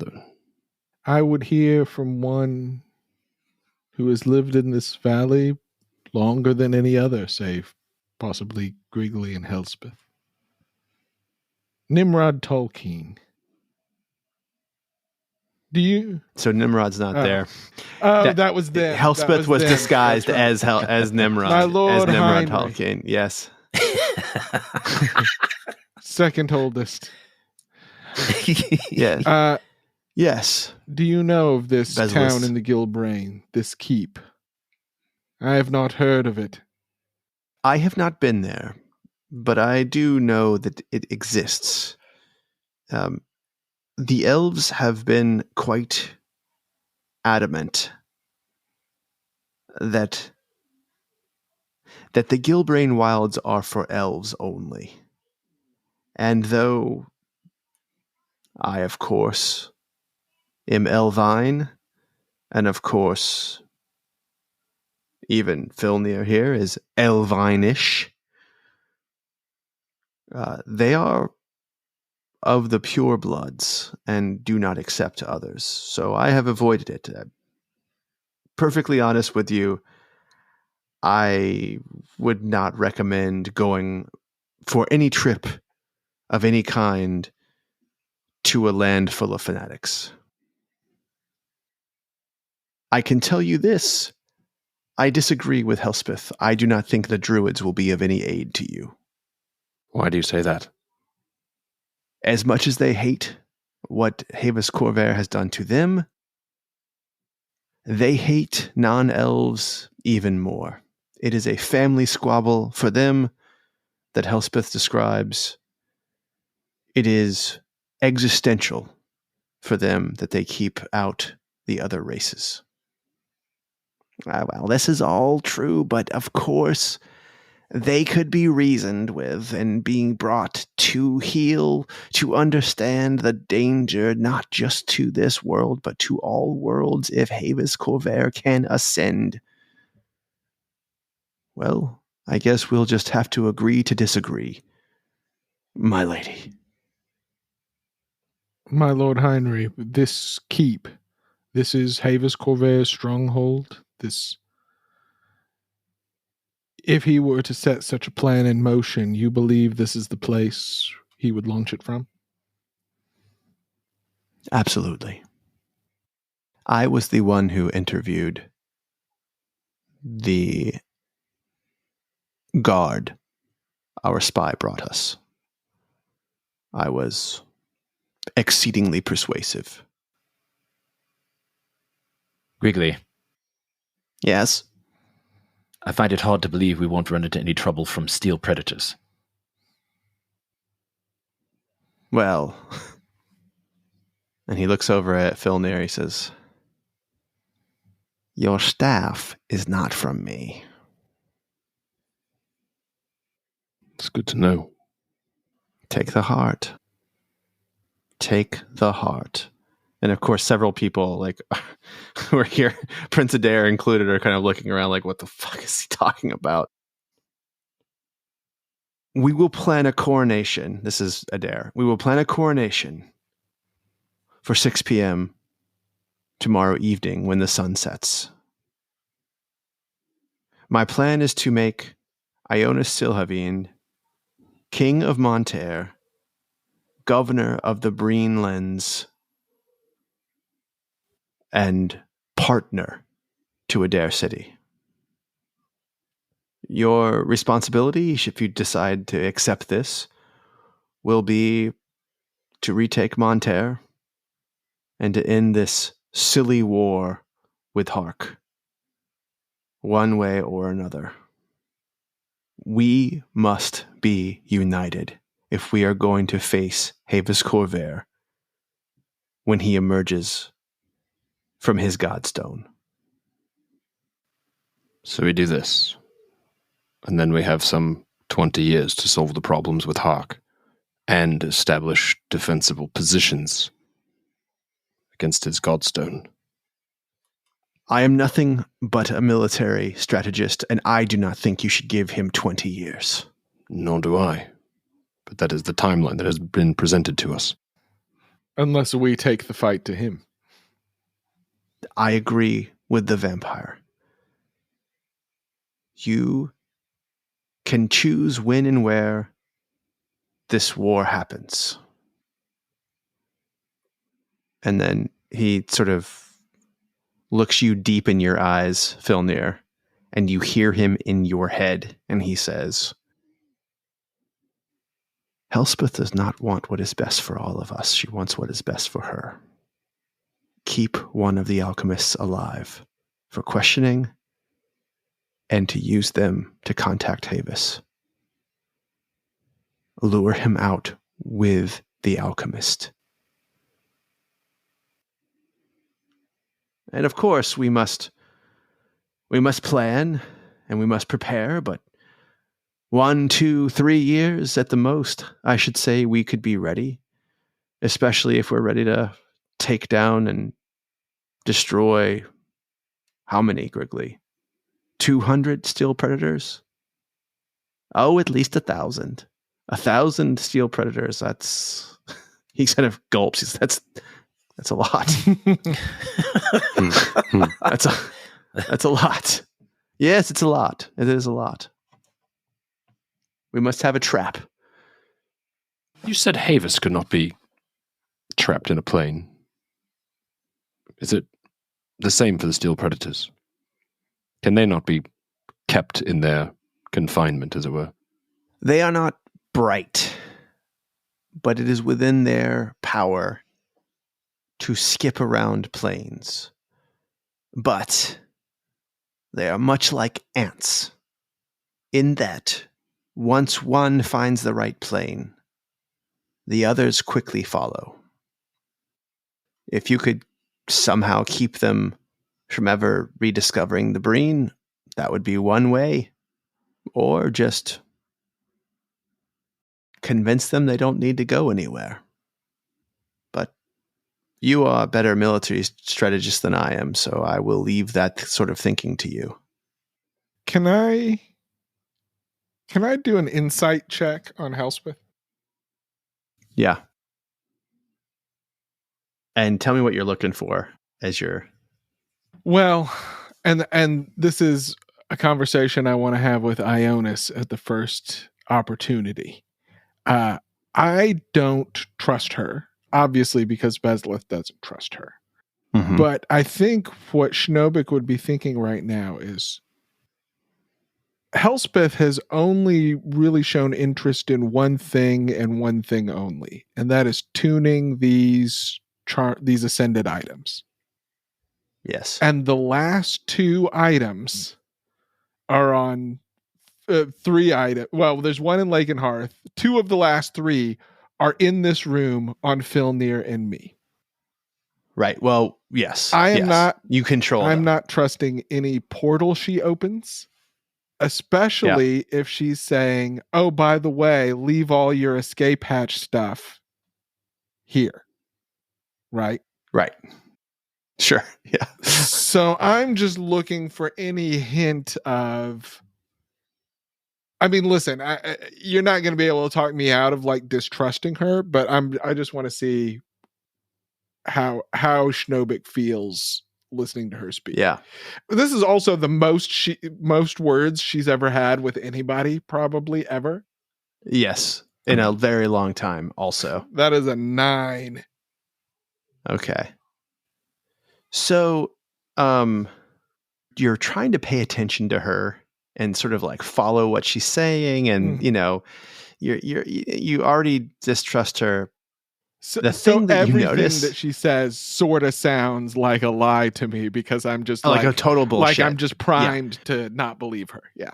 I would hear from one who has lived in this valley longer than any other, save possibly Griggly and Elspeth. Nimrod Tolkien. Do you?
So Nimrod's not there.
Oh, that was them.
Elspeth was
them.
disguised
That's right.
as Nimrod.
My Lord
as Nimrod
Heinrich.
Tolkien. Yes.
Second oldest.
Yes. Yes.
Do you know of this
Bezulyth.
town in the Gilbrain, this keep? I have not heard of it.
I have not been there, but I do know that it exists. The elves have been quite adamant that the Gilbrain wilds are for elves only. And though I, of course, am Elvine, and of course, even Filnyr here is Elvine-ish, they are of the pure bloods and do not accept others. So I have avoided it. Perfectly honest with you, I would not recommend going for any trip of any kind to a land full of fanatics. I can tell you this. I disagree with Elspeth. I do not think the druids will be of any aid to you.
Why do you say that?
As much as they hate what Havis Corvair has done to them, they hate non-elves even more. It is a family squabble for them that Elspeth describes. It is existential for them that they keep out the other races. Well, this is all true, but of course, they could be reasoned with and being brought to heal, to understand the danger, not just to this world, but to all worlds if Havis Corvair can ascend. Well, I guess we'll just have to agree to disagree, my lady.
My Lord Heinrich, this keep, this is Havis Corvair's stronghold. This, if he were to set such a plan in motion, you believe this is the place he would launch it from?
Absolutely. I was the one who interviewed the guard our spy brought us. I was exceedingly persuasive.
Griggly,
Yes?
I find it hard to believe we won't run into any trouble from steel predators.
Well, and he looks over at Filnyr. He says, "Your staff is not from me."
It's good to know.
Take the heart. Take the heart. And of course, several people, like, who are here, Prince Adair included, are kind of looking around like, what the fuck is he talking about? We will plan a coronation. This is Adair. We will plan a coronation for 6 p.m. tomorrow evening when the sun sets. My plan is to make Ionus Silhavine King of Monterre, Governor of the Brine Lands, and partner to Adair City. Your responsibility, if you decide to accept this, will be to retake Monterre and to end this silly war with Hark, one way or another. We must be united if we are going to face Havis Corvair when he emerges from his godstone.
So we do this. And then we have some 20 years to solve the problems with Hark and establish defensible positions against his godstone.
I am nothing but a military strategist, and I do not think you should give him 20 years.
Nor do I. But that is the timeline that has been presented to us.
Unless we take the fight to him.
I agree with the vampire. You can choose when and where this war happens. And then he sort of looks you deep in your eyes, Filnyr, and you hear him in your head, and he says, Elspeth does not want what is best for all of us. She wants what is best for her. Keep one of the alchemists alive for questioning and to use them to contact Havis. Lure him out with the alchemist. And of course, we must plan and we must prepare, but 1, 2, 3 years at the most, I should say we could be ready, especially if we're ready to take down and destroy how many, Griggly? 200 steel predators? Oh, at least 1,000. 1,000 steel predators. That's he kind of gulps. He says, that's a lot. That's a lot. Yes, it's a lot. It is a lot. We must have a trap.
You said Havis could not be trapped in a plane. Is it the same for the steel predators? Can they not be kept in their confinement, as it were?
They are not bright, but it is within their power to skip around planes. But they are much like ants, in that once one finds the right plane, the others quickly follow. If you could somehow keep them from ever rediscovering the Brine, that would be one way. Or just convince them they don't need to go anywhere. But you are a better military strategist than I am, so I will leave that sort of thinking to you.
Can I do an insight check on Elspeth?
Yeah. And tell me what you're looking for as you're...
Well, and this is a conversation I want to have with Ionus at the first opportunity. I don't trust her, obviously, because Bezulyth doesn't trust her.
Mhm.
But I think what Schnobik would be thinking right now is Elspeth has only really shown interest in one thing and one thing only, and that is tuning these ascended items.
Yes.
And the last 2 items are on 3 items. Well, there's one in Lake and Hearth. 2 of the last 3 are in this room on Filnyr and me.
Right. Well, yes.
I am not.
You control
I'm
them.
not trusting any portal she opens, especially if she's saying, "Oh, by the way, leave all your escape hatch stuff here." Right.
Right. Sure. Yeah.
So I'm just looking for any hint of. I mean, listen, you're not going to be able to talk me out of like distrusting her, but I just want to see how Schnobik feels listening to her speak.
Yeah.
This is also the most words she's ever had with anybody, probably ever.
Yes. In a very long time, also.
That is a 9.
Okay. So, you're trying to pay attention to her and sort of like follow what she's saying, and you know, you already distrust her.
So,
The thing that you
everything
notice
that she says sort of sounds like a lie to me because I'm just
like a total bullshit.
Like I'm just primed to not believe her. Yeah.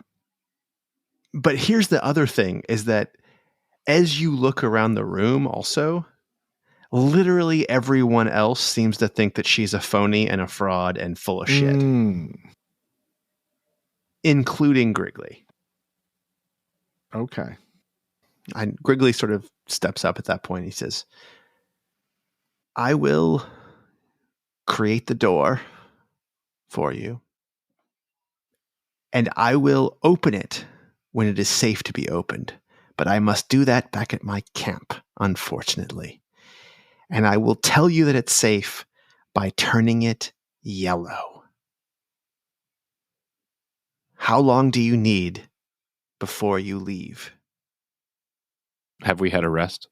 But here's the other thing is that as you look around the room also, literally everyone else seems to think that she's a phony and a fraud and full of shit, including Griggly.
Okay.
And Griggly sort of steps up at that point. He says, I will create the door for you, and I will open it when it is safe to be opened. But I must do that back at my camp, unfortunately. And I will tell you that it's safe by turning it yellow. How long do you need before you leave?
Have we had a rest?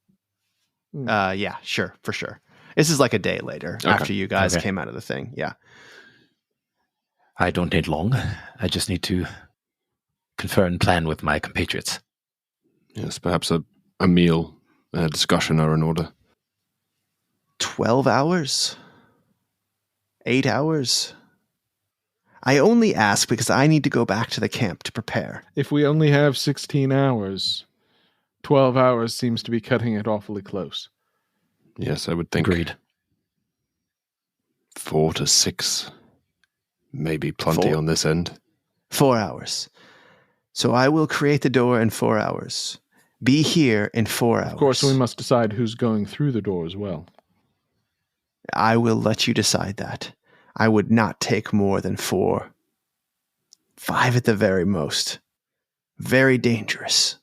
Yeah, sure, for sure. This is like a day later after you guys came out of the thing. Yeah.
I don't need long. I just need to confer and plan with my compatriots.
Yes, perhaps a meal and a discussion are in order.
12 hours? 8 hours? I only ask because I need to go back to the camp to prepare.
If we only have 16 hours, 12 hours seems to be cutting it awfully close.
Yes, I would think.
Agreed.
4 to 6. Maybe plenty
4.
on this end.
4 hours. So I will create the door in 4 hours. Be here in 4 hours.
Of course, we must decide who's going through the door as well.
I will let you decide that. I would not take more than 4. 5 at the very most. Very dangerous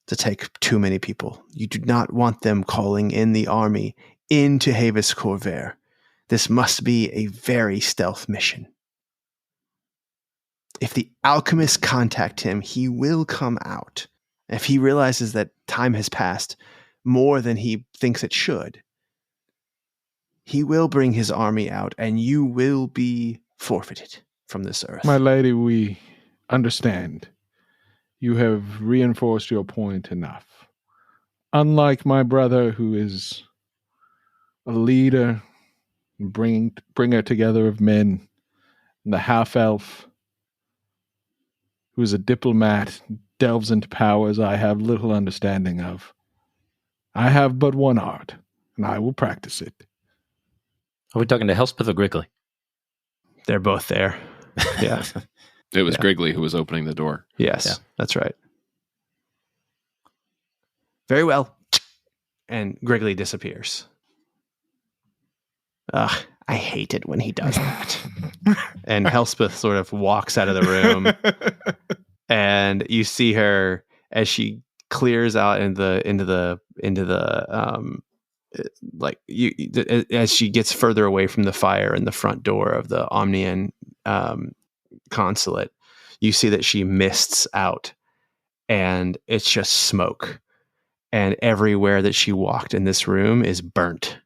to take too many people. You do not want them calling in the army into Havis Corvair. This must be a very stealth mission. If the alchemists contact him, he will come out. If he realizes that time has passed more than he thinks it should, he will bring his army out, and you will be forfeited from this earth.
My lady, we understand. You have reinforced your point enough. Unlike my brother, who is a leader, bringer together of men, and the half-elf, who is a diplomat, delves into powers I have little understanding of. I have but one art, and I will practice it.
Are we talking to Elspeth or Grigley?
They're both there. Yeah.
It was Grigley who was opening the door.
Yes, that's right. Very well. And Grigley disappears. Ugh, I hate it when he does that. And Elspeth sort of walks out of the room, and you see her as she clears out as she gets further away from the fire in the front door of the Omnian consulate. You see that she mists out, and it's just smoke. And everywhere that she walked in this room is burnt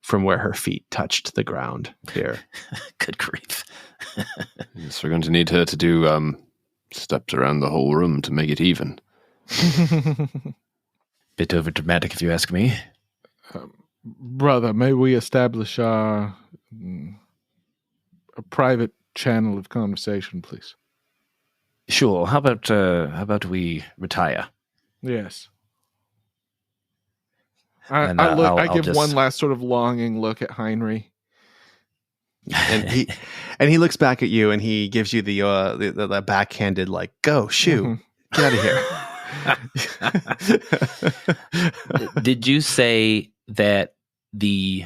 from where her feet touched the ground here.
Good grief.
Yes, we're going to need her to do steps around the whole room to make it even.
Bit over dramatic, if you ask me.
Brother, may we establish a private channel of conversation, please?
Sure. How about we retire?
Yes.
And,
I give
just...
one last sort of longing look at Heinrich.
And he looks back at you, and he gives you the backhanded, like, go, shoo, get out of here.
Did you say that the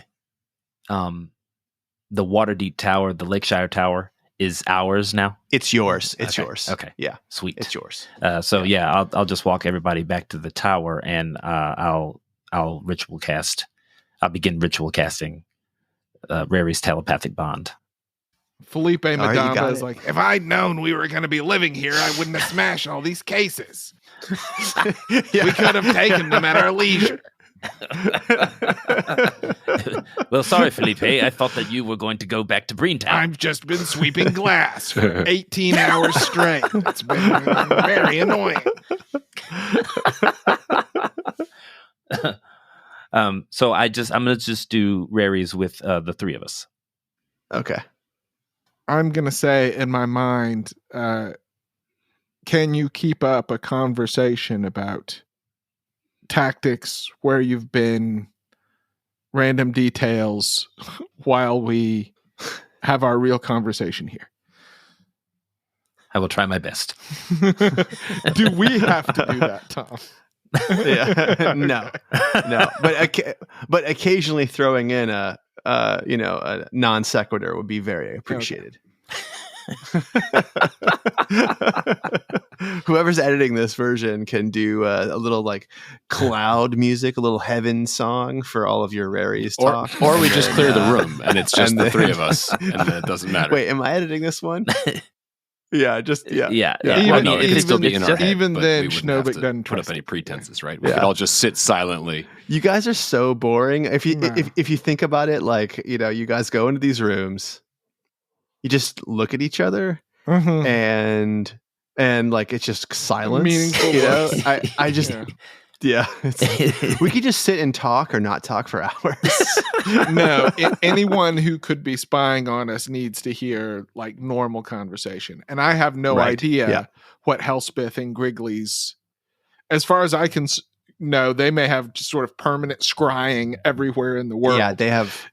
Waterdeep Tower, the Lakeshire Tower, is ours now?
It's yours. It's yours.
Okay.
Yeah.
Sweet.
It's yours.
I'll just walk everybody back to the tower, and I'll ritual cast. I'll begin ritual casting Rary's telepathic bond.
Felipe Madamba is
it.
like, if I'd known we were going to be living here, I wouldn't have smashed all these cases. We could have taken them at our leisure.
Well, sorry, Felipe. I thought that you were going to go back to Brine Town.
I've just been sweeping glass for 18 hours straight. It's been very annoying.
So I'm gonna just do Rary's with the three of us.
Okay.
I'm going to say in my mind, can you keep up a conversation about tactics, where you've been, random details, while we have our real conversation here?
I will try my best.
Do we have to do that, Tom?
Yeah. No. But occasionally throwing in a non sequitur would be very appreciated. Whoever's editing this version can do a little like cloud music, a little heaven song for all of your raries talk.
Or we
And
just
then,
clear the room and it's just
and
the
then-
three of us, and then it doesn't matter.
Wait, am I editing this one? Yeah.
Yeah.
Well, no, it
even-
could still be in our head.
even
but
then,
we wouldn't have
Schnobik
to
doesn't
put
trust
up any
it.
pretenses, right? We
Yeah.
could all just sit silently.
You guys are so boring. If you
No.
if you think about it, like you guys go into these rooms, you just look at each other,
Mhm.
and like it's just silence.
Meaningful words.
I just
Yeah.
we could just sit and talk or not talk for hours.
No, anyone who could be spying on us needs to hear like normal conversation. And I have no
Right,
idea
yeah.
what Elspeth and Griggly's, as far as I can know, they may have just sort of permanent scrying everywhere in the world.
Yeah, they have.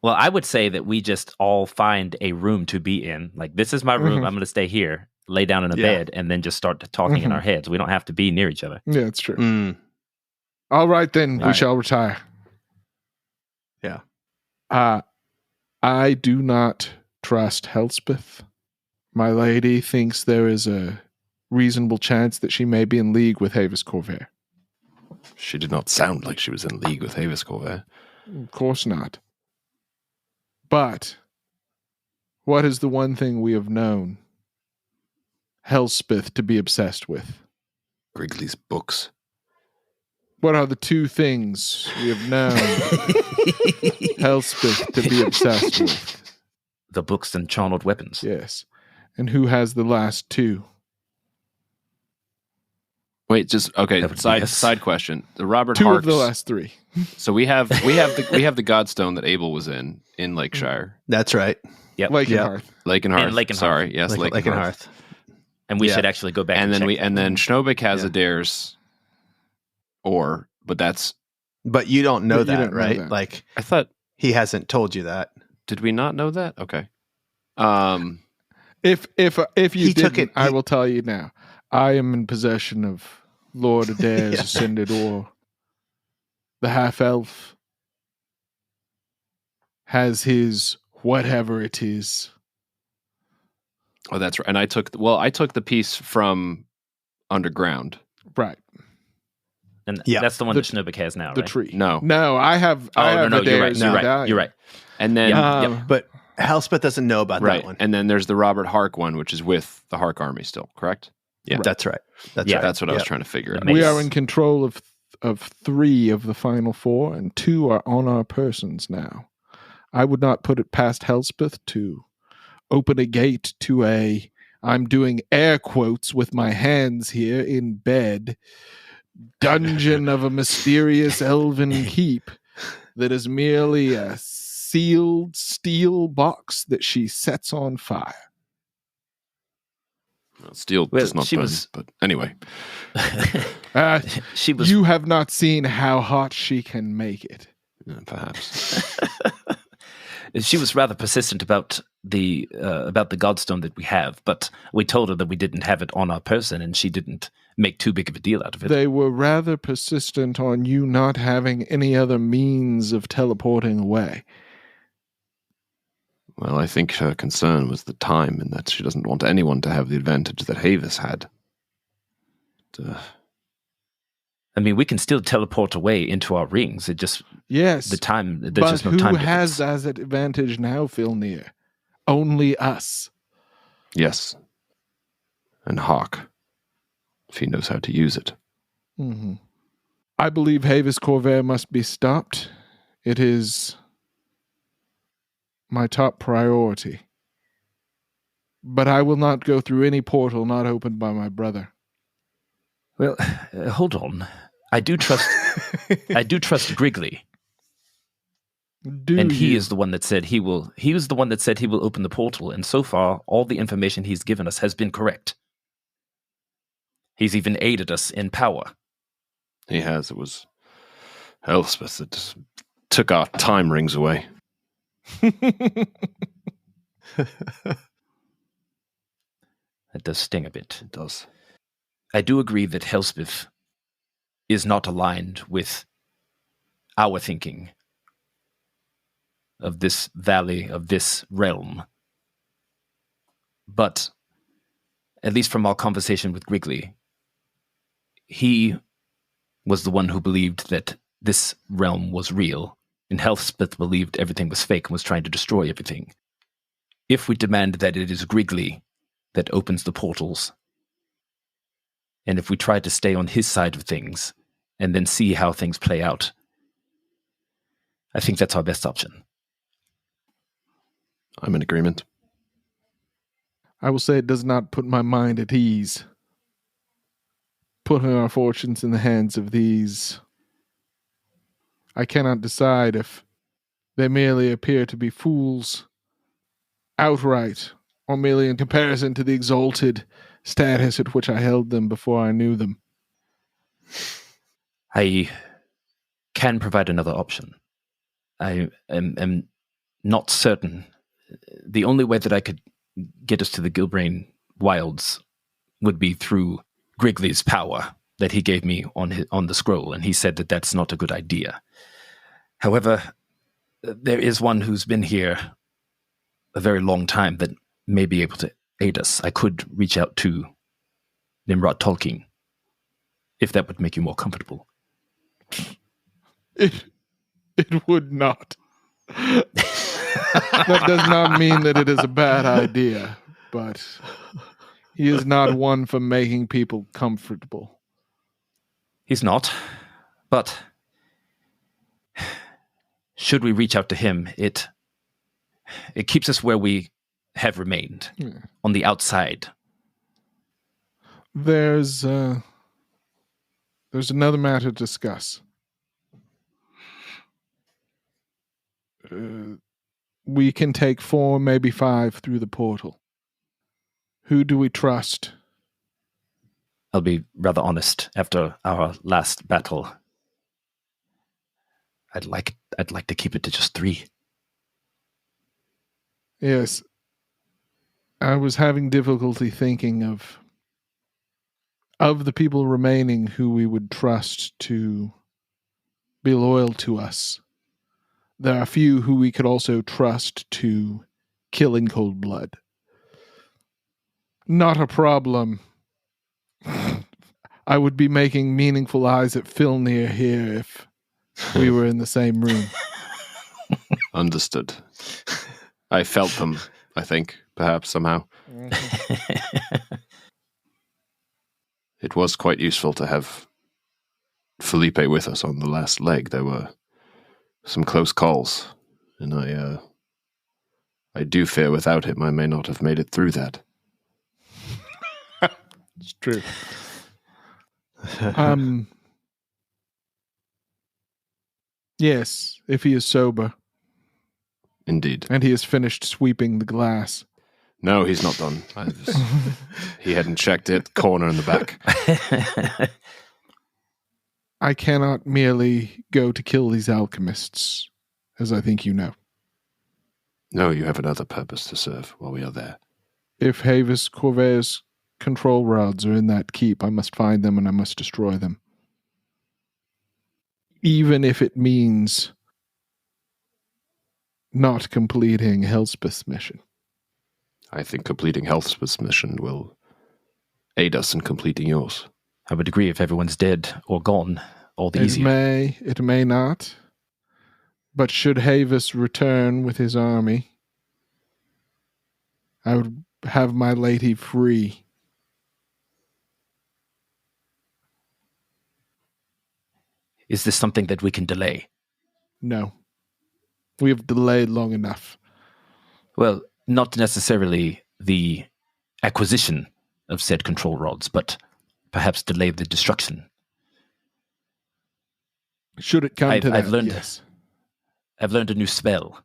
Well, I would say that we just all find a room to be in. Like, this is my room.
Mhm.
I'm going to stay here, lay down in a
Yeah.
bed, and then just start talking in
Mhm.
our heads. We don't have to be near each other.
Yeah, it's true.
Mm,
All right, then we
Right.
shall retire.
Yeah.
I do not trust Elspeth. My lady thinks there is a reasonable chance that she may be in league with Havis Corvair.
She did not sound like she was in league with Havis Corvair.
Of course not. But what is the one thing we have known Elspeth to be obsessed with?
Griggly's books.
What are the two things we have known Elspeth to be obsessed with?
The books and charneled weapons.
Yes. And who has the last two?
Wait, just okay.
That would be
Side
yes.
side question. The Robert
Two
Harks.
of the last three.
So we have the Godstone that Abel was in Lakeshire,
that's right.
Yep.
Lake
Yeah.
and Hearth.
Lake and Hearth.
And Lake and
Sorry, yes,
Like,
Lake and Hearth.
Hearth.
And we
Yeah.
should actually go back
And then
check that.
Schnobik has
Yeah.
Adair's but that's
But you don't know
But you
that,
don't know
right?
that.
Like
I thought.
he hasn't told you that.
Did we not know that? Okay.
If you
He took
didn't,
it-
I
he-
will tell you now. I am in possession of Lord Adair's
Yeah.
ascended ore. The half elf has his whatever it is.
Oh, that's right. And I took the piece from underground.
Right.
And
Yeah.
that's the one
The-
that Schnobik has now,
The
right?
tree.
No.
No, I have
Oh,
I have
no, you're right.
Adair's
You're right.
medallion.
You're right.
And then
Um,
But Elspeth doesn't know about
right.
that one.
And then there's the Robert Hark one, which is with the Hark army still, correct? Yeah.
That's right. That's
Yeah.
right.
That's what I was
Yeah.
trying to figure out.
The
We
mace.
are in control of three of the final four, and two are on our persons now. I would not put it past Elspeth to open a gate to I'm doing air quotes with my hands here in bed, dungeon of a mysterious elven keep that is merely a sealed steel box that she sets on fire.
Well, steel
Well,
does not
she
burn,
was-
but anyway.
She was.
You have not seen how hot she can make it.
Perhaps.
She was rather persistent about the Godstone that we have, but we told her that we didn't have it on our person, and she didn't make too big of a deal out of it.
They were rather persistent on you not having any other means of teleporting away.
Well, I think her concern was the time, and that she doesn't want anyone to have the advantage that Havis had.
I mean, we can still teleport away into our rings. It just
Yes,
the time. There's
but
just no
who
time.
has
difference.
that advantage now, Filnyr? Only us.
Yes. And Hawk, if he knows how to use it.
Mm-hmm. I believe Havis Corvair must be stopped. It is my top priority. But I will not go through any portal not opened by my brother.
Well, hold on. I do trust. I do trust Griggly, and he is the one that said he will. He was the one that said he will open the portal, and so far, all the information he's given us has been correct. He's even aided us in power.
He has. It was Elspeth that took our time rings away.
That does sting a bit.
It does.
I do agree that Elspeth is not aligned with our thinking of this valley, of this realm. But at least from our conversation with Griggly, he was the one who believed that this realm was real, and Healthspeth believed everything was fake and was trying to destroy everything. If we demand that it is Griggly that opens the portals, and if we try to stay on his side of things and then see how things play out, I think that's our best option.
I'm in agreement.
I will say it does not put my mind at ease. Putting our fortunes in the hands of these. I cannot decide if they merely appear to be fools outright, or merely in comparison to the exalted status at which I held them before I knew them.
I can provide another option. I am not certain. The only way that I could get us to the Gilbrain wilds would be through Griggly's power that he gave me on the scroll, and he said that that's not a good idea. However, there is one who's been here a very long time that may be able to aid us. I could reach out to Nimrod Tolkien, if that would make you more comfortable.
It would not. That does not mean that it is a bad idea, but he is not one for making people comfortable.
He's not, but should we reach out to him, it keeps us where we have remained, on the outside.
There's another matter to discuss. We can take 4, maybe 5 through the portal. Who do we trust?
I'll be rather honest. After our last battle, I'd like to keep it to just 3.
Yes. I was having difficulty thinking of the people remaining who we would trust to be loyal to us. There are a few who we could also trust to kill in cold blood. Not a problem. I would be making meaningful eyes at Filnyr here if we were in the same room.
Understood. I felt them, I think, perhaps somehow. It was quite useful to have Felipe with us on the last leg. There were some close calls, and I do fear without him I may not have made it through that.
It's true. Yes, if he is sober.
Indeed.
And he has finished sweeping the glass.
No, he's not done. He hadn't checked it. Corner in the back.
I cannot merely go to kill these alchemists, as I think you know.
No, you have another purpose to serve while we are there.
If Havis Corvair's control rods are in that keep, I must find them and I must destroy them. Even if it means not completing Elspeth's mission.
I think completing Elspeth's mission will aid us in completing yours.
I would agree. If everyone's dead or gone, all the easier.
It may not. But should Havis return with his army, I would have my lady free.
Is this something that we can delay?
No. We have delayed long enough.
Well, not necessarily the acquisition of said control rods, but perhaps delay the destruction.
Should it come to that,
I've learned,
yes.
I've learned a new spell.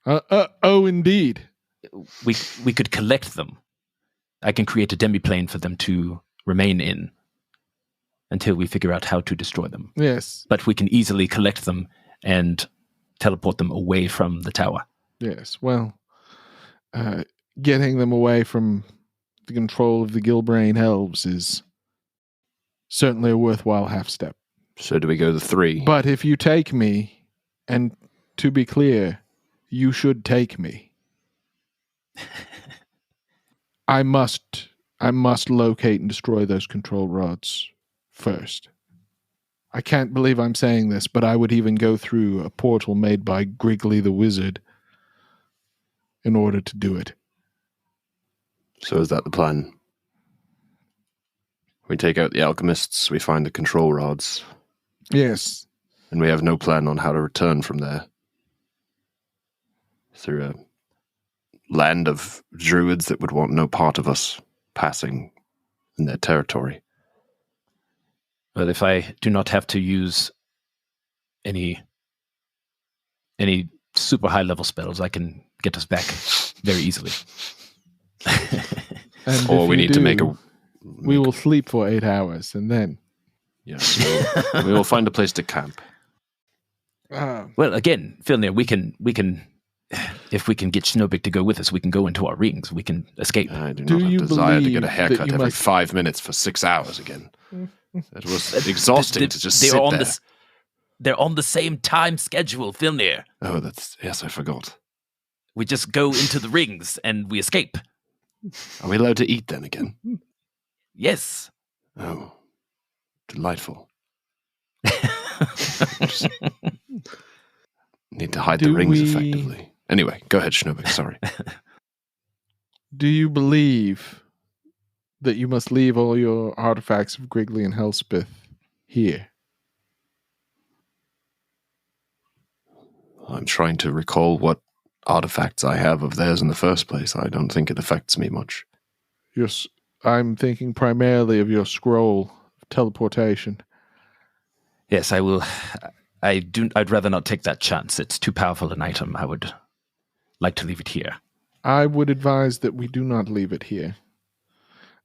Oh, indeed.
We could collect them. I can create a demiplane for them to remain in until we figure out how to destroy them.
Yes.
But we can easily collect them and teleport them away from the tower.
Yes, well, getting them away from the control of the Gilbrain elves is certainly a worthwhile half step.
So do we go the 3?
But if you take me, and to be clear, you should take me. I must locate and destroy those control rods first. I can't believe I'm saying this, but I would even go through a portal made by Griggly the Wizard in order to do it.
So is that the plan? We take out the alchemists, we find the control rods,
Yes.
and we have no plan on how to return from there. Through a land of druids that would want no part of us passing in their territory.
But if I do not have to use any super high level spells, I can get us back very easily.
And
Or
if
we
you
need to
do,
make a...
We will sleep for 8 hours, and then...
Yes, we will find a place to camp.
Well, again, Filnyr, we can, if we can get Schnobik to go with us, we can go into our rings. We can escape.
I do
Do
not
you
have desire to
believe
get a
that
haircut
you
every
must-
5 minutes for 6 hours again. It was exhausting to just
They're
sit
on
there.
They're on the same time schedule, Filnyr.
Oh, yes, I forgot.
We just go into the rings and we escape.
Are we allowed to eat then again?
Yes.
Oh, delightful. Need to hide the
Do
rings
we-
effectively. Anyway, go ahead, Schnobik, sorry.
Do you believe that you must leave all your artifacts of Griggly and Hellspeth here?
I'm trying to recall what artifacts I have of theirs in the first place. I don't think it affects me much.
I'm thinking primarily of your scroll of teleportation.
Yes, I will. I'd rather not take that chance. It's too powerful an item. I would like to leave it here.
I would advise that we do not leave it here.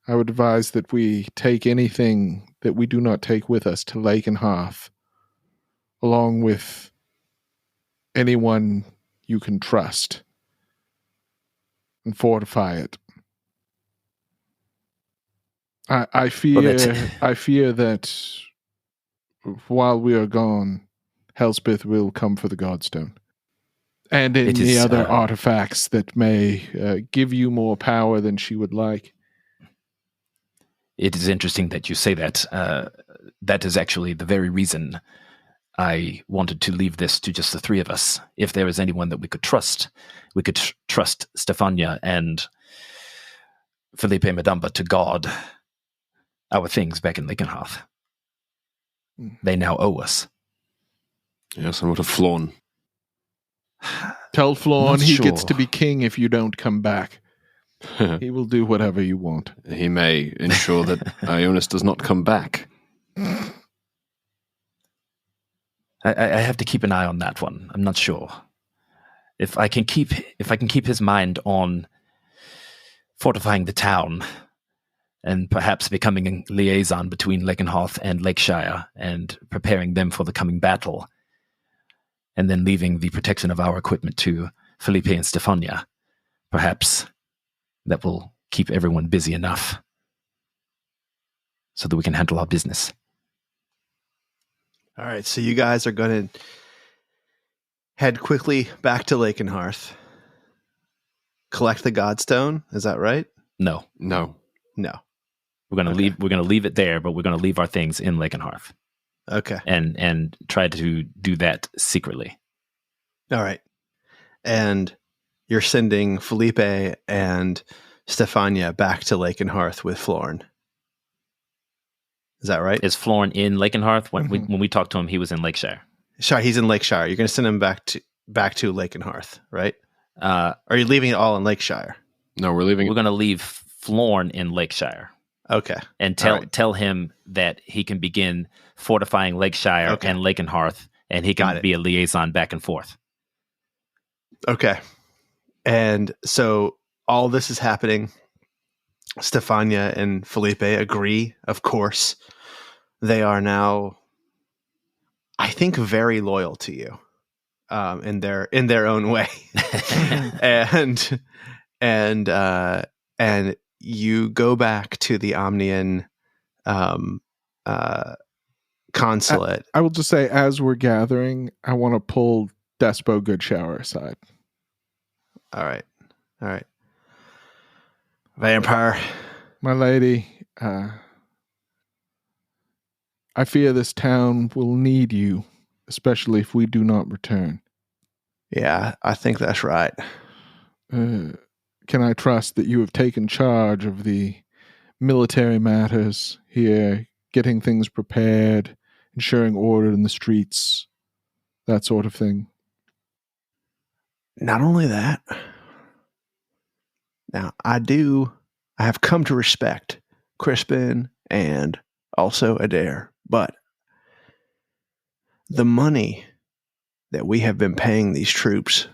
I would advise that we take anything that we do not take with us to Lake and Hearth, along with anyone you can trust, and fortify it. I fear that while we are gone, Hellspeth will come for the Godstone. And any other artifacts that may give you more power than she would like.
It is interesting that you say that. That is actually the very reason I wanted to leave this to just the three of us. If there is anyone that we could trust, we could trust Stefania and Felipe Madamba to guard our things back in Lakenhearth. They now owe us.
Yes, and what a Flawn.
Tell Flawn
Not
he
sure.
gets to be king if you don't come back. He will do whatever you want.
He may ensure that Ionis does not come back.
I have to keep an eye on that one. I'm not sure if I can keep his mind on fortifying the town and perhaps becoming a liaison between Lakenhearth and Lakeshire and preparing them for the coming battle, and then leaving the protection of our equipment to Felipe and Stefania. Perhaps that will keep everyone busy enough so that we can handle our business.
All right, so you guys are going to head quickly back to Lakenhearth. Collect the Godstone, is that right?
No.
No.
No.
We're gonna
Okay.
leave. We're gonna leave it there, but we're gonna leave our things in Lakenhearth
Okay.
and try to do that secretly.
All right. And you're sending Felipe and Stefania back to Lakenhearth with Florn. Is that right?
Is Florn in Lakenhearth? When
Mhm.
when we talked to him, he was in Lakeshire.
Sorry, he's in Lakeshire. You're going to send him back to Lakenhearth, right?
Uh,
Or are you leaving it all in Lakeshire?
No, we're leaving
we're gonna leave Florn in Lakeshire
Okay.
and
All right.
tell him that he can begin fortifying Lakeshire
Okay.
and Lakenhearth, and he
Got
can
it.
be a liaison back and forth.
Okay. And so all this is happening. Stefania and Felipe agree, of course. They are now, I think, very loyal to you, in their own way. and you go back to the Omnian consulate.
I will just say, as we're gathering, I want to pull Despo Goodshower aside.
All right. Vampire.
My lady, I fear this town will need you, especially if we do not return.
Yeah, I think that's right.
Can I trust that you have taken charge of the military matters here, getting things prepared, ensuring order in the streets, that sort of thing?
Not only that, now I have come to respect Crispin and also Adair, but the money that we have been paying these troops,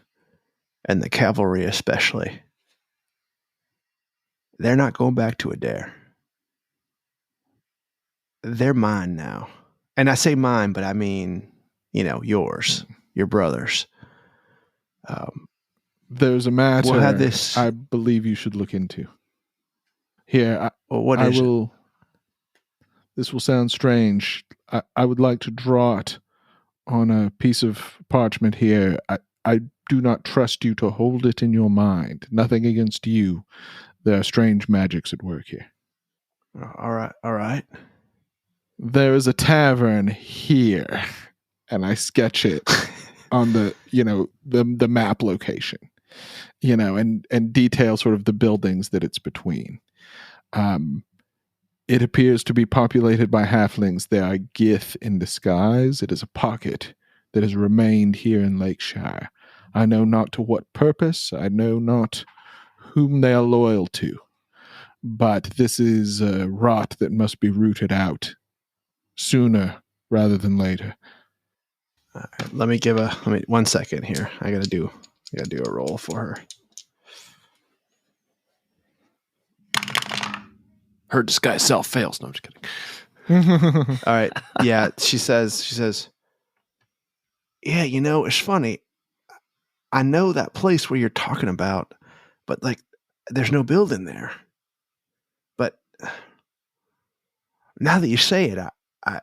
and the cavalry especially, they're not going back to Adair. They're mine now. And I say mine, but I mean, yours, your brothers.
There's a matter
We'll have this.
I believe you should look into. Here,
What is it?
This will sound strange. I would like to draw it on a piece of parchment here. I do not trust you to hold it in your mind. Nothing against you. There are strange magics at work here.
All right.
There is a tavern here, and I sketch it on the map location, and detail sort of the buildings that it's between. It appears to be populated by halflings. They are Gith in disguise. It is a pocket that has remained here in Lakeshire. I know not to what purpose. I know not whom they are loyal to. But this is a rot that must be rooted out sooner rather than later.
Let me 1 second here. I gotta do a roll for her.
Her disguise self fails. No, I'm just kidding.
All right. Yeah, she says, yeah, it's funny. I know that place where you're talking about, but there's no building there. But now that you say it, I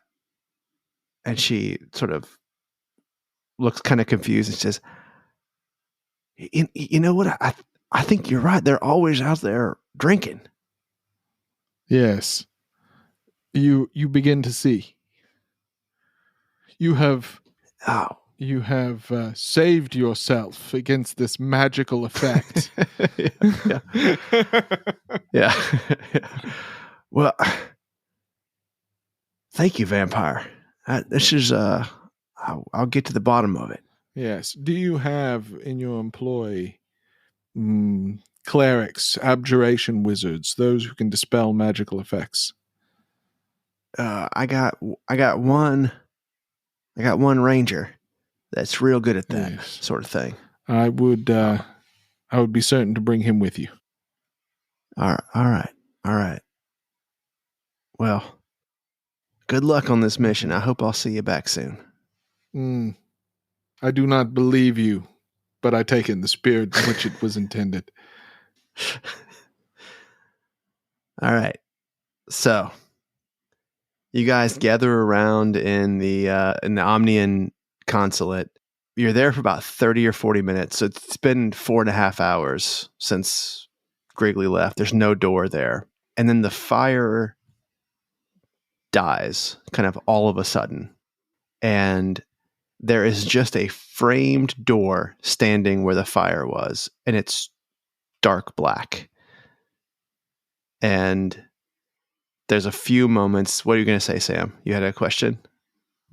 and she sort of looks kind of confused and says, you know what? I think you're right. They're always out there drinking.
Yes. You begin to see. You have saved yourself against this magical effect.
Yeah. Well, thank you, vampire. This is I'll get to the bottom of it.
Yes. Do you have in your employ clerics, abjuration wizards, those who can dispel magical effects?
I got one ranger that's real good at that sort of thing.
I would be certain to bring him with you.
All right. Well, good luck on this mission. I hope I'll see you back soon.
I do not believe you, but I take it in the spirit in which it was intended.
All right. So, you guys gather around in the Omnian consulate. You're there for about 30 or 40 minutes. So it's been 4.5 hours since Griggly left. There's no door there. And then the fire dies kind of all of a sudden. And there is just a framed door standing where the fire was. And it's dark black. And there's a few moments. What are you going to say, Sam? You had a question?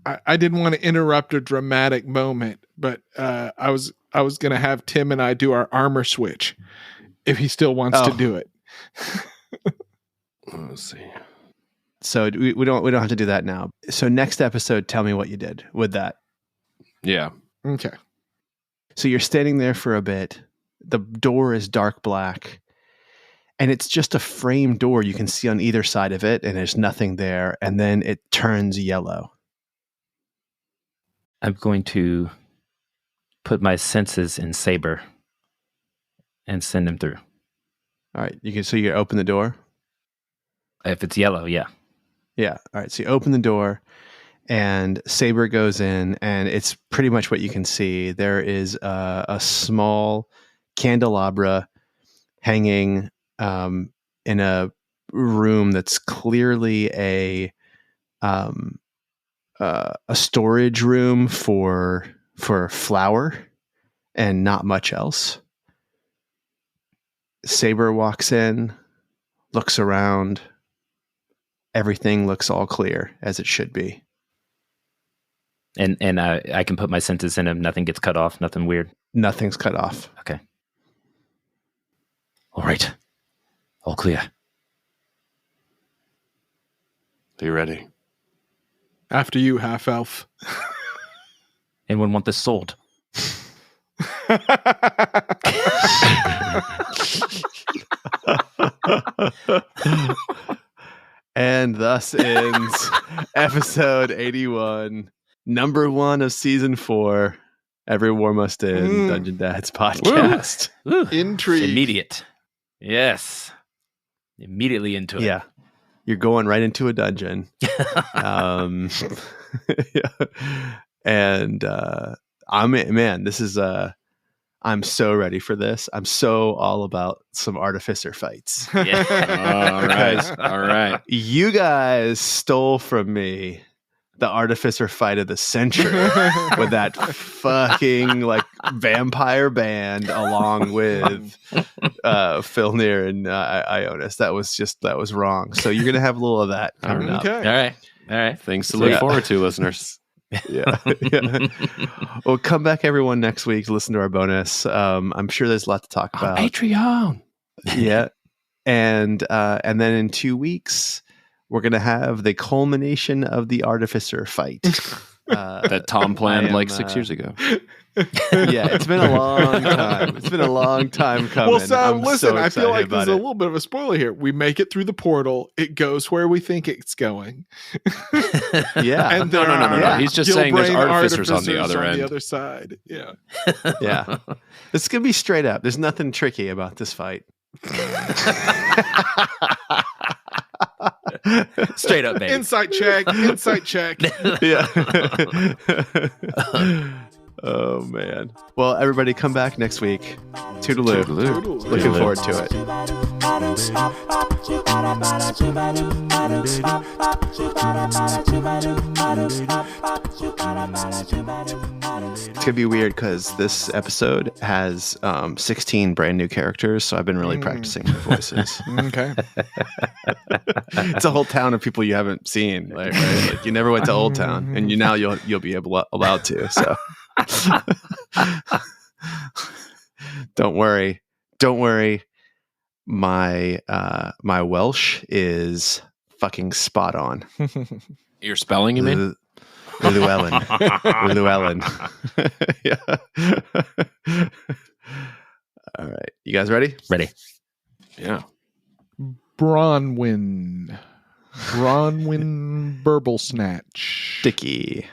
I didn't want to interrupt a dramatic moment, but I was going to have Tim and I do our armor switch if he still wants to do it.
Let's see.
So we don't have to do that now. So next episode, tell me what you did with that.
Yeah.
Okay.
So you're standing there for a bit. The door is dark black. And it's just a frame door you can see on either side of it, and there's nothing there. And then it turns yellow.
I'm going to put my senses in Saber and send him through.
All right. You open the door?
If it's yellow, yeah.
Yeah. All right. So you open the door, and Saber goes in, and it's pretty much what you can see. There is a small candelabra hanging room that's clearly a storage room for flour and not much else. Saber walks in, looks around. Everything looks all clear as it should be.
And I can put my senses in him. Nothing gets cut off. Nothing weird.
Nothing's cut off.
Okay. All right. All clear.
Are you ready?
After you, half elf.
Anyone want this sword?
And thus ends episode 81, number 1 of season 4. Every War Must End Dungeon Dads podcast.
Woo.
Intrigue.
Immediate. Yes. Immediately into it.
Yeah. You're going right into a dungeon. Yeah. And I'm so ready for this. I'm so all about some artificer fights.
Yeah.
All right.
You guys stole from me the artificer fight of the century with that fucking like vampire band along with Filnyr and Ionus. That was wrong. So you're gonna have a little of that coming up.
Okay.
All right.
Things to look forward to, listeners.
Yeah. Well, come back everyone next week to listen to our bonus. I'm sure there's a lot to talk about.
Patreon.
Yeah. And then in 2 weeks we're gonna have the culmination of the artificer fight.
That Tom planned 6 years ago.
Yeah, it's been a long time. It's been a long time coming.
Well, Sam,
I'm
listen,
so
I feel like
excited
there's
about
a
it.
little bit of a spoiler here. We make it through the portal. It goes where we think it's going.
Yeah.
And
No.
Yeah.
He's just saying there's
Gilbrain
artificers on the other end.
the other side. Yeah.
Yeah. It's going to be straight up. There's nothing tricky about this fight.
Straight up, baby.
Insight check.
Yeah. Oh, man. Well, everybody come back next week. Toodaloo.
Toodaloo.
Looking forward to it. It's going to be weird because this episode has 16 brand new characters, so I've been really practicing my voices.
Okay.
It's a whole town of people you haven't seen. Right? Like you never went to Old Town, and you'll be allowed to. So don't worry. My Welsh is fucking spot on.
You're spelling, you mean?
Llewellyn. Yeah. All right. You guys ready?
Ready.
Yeah.
Bronwyn Burble Snatch.
Sticky.